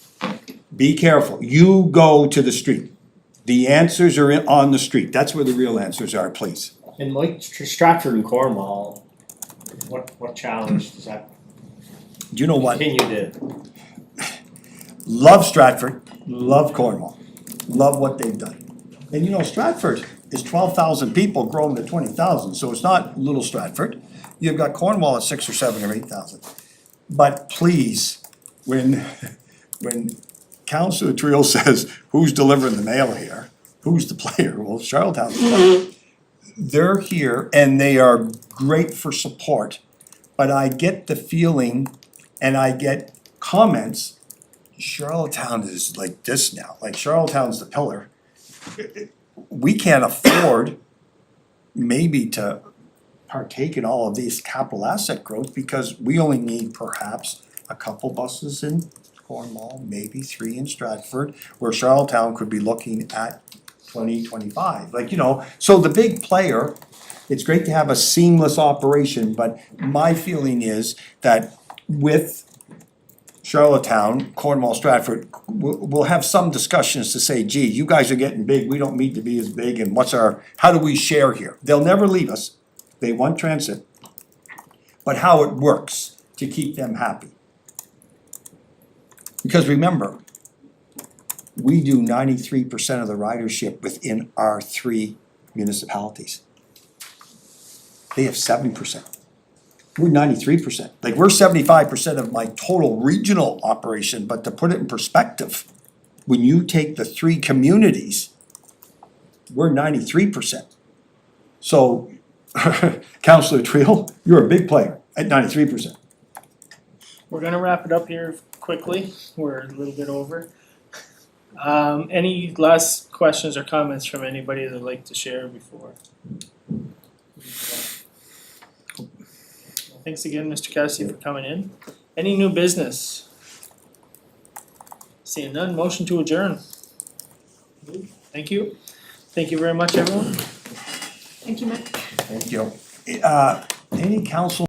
Be careful. You go to the street. The answers are on the street. That's where the real answers are, please. And like Stratford and Cornwall, what challenge does that Do you know what? continue to? Love Stratford, love Cornwall, love what they've done. And you know, Stratford is 12,000 people grown to 20,000, so it's not little Stratford. You've got Cornwall at 6 or 7 or 8,000. But please, when Councillor Trio says, who's delivering the mail here? Who's the player? Well, Charlottetown's the player. They're here and they are great for support, but I get the feeling and I get comments Charlottetown is like this now, like Charlottetown's the pillar. We can't afford maybe to partake in all of these capital asset growth because we only need perhaps a couple buses in Cornwall, maybe 3 in Stratford, where Charlottetown could be looking at 2025, like, so the big player, it's great to have a seamless operation, but my feeling is that with Charlottetown, Cornwall, Stratford, we'll have some discussions to say, gee, you guys are getting big, we don't need to be as big, and how do we share here? They'll never leave us, they want transit, but how it works to keep them happy. Because remember, we do 93% of the ridership within our 3 municipalities. They have 7%. We're 93%. Like, we're 75% of my total regional operation, but to put it in perspective, when you take the 3 communities, we're 93%. So, Councillor Trio, you're a big player at 93%. We're gonna wrap it up here quickly, we're a little bit over. Any last questions or comments from anybody that'd like to share before? Thanks again, Mr. Cassidy, for coming in. Any new business? Seeing none, motion to adjourn. Thank you. Thank you very much, everyone. Thank you, Mike. Thank you. Any council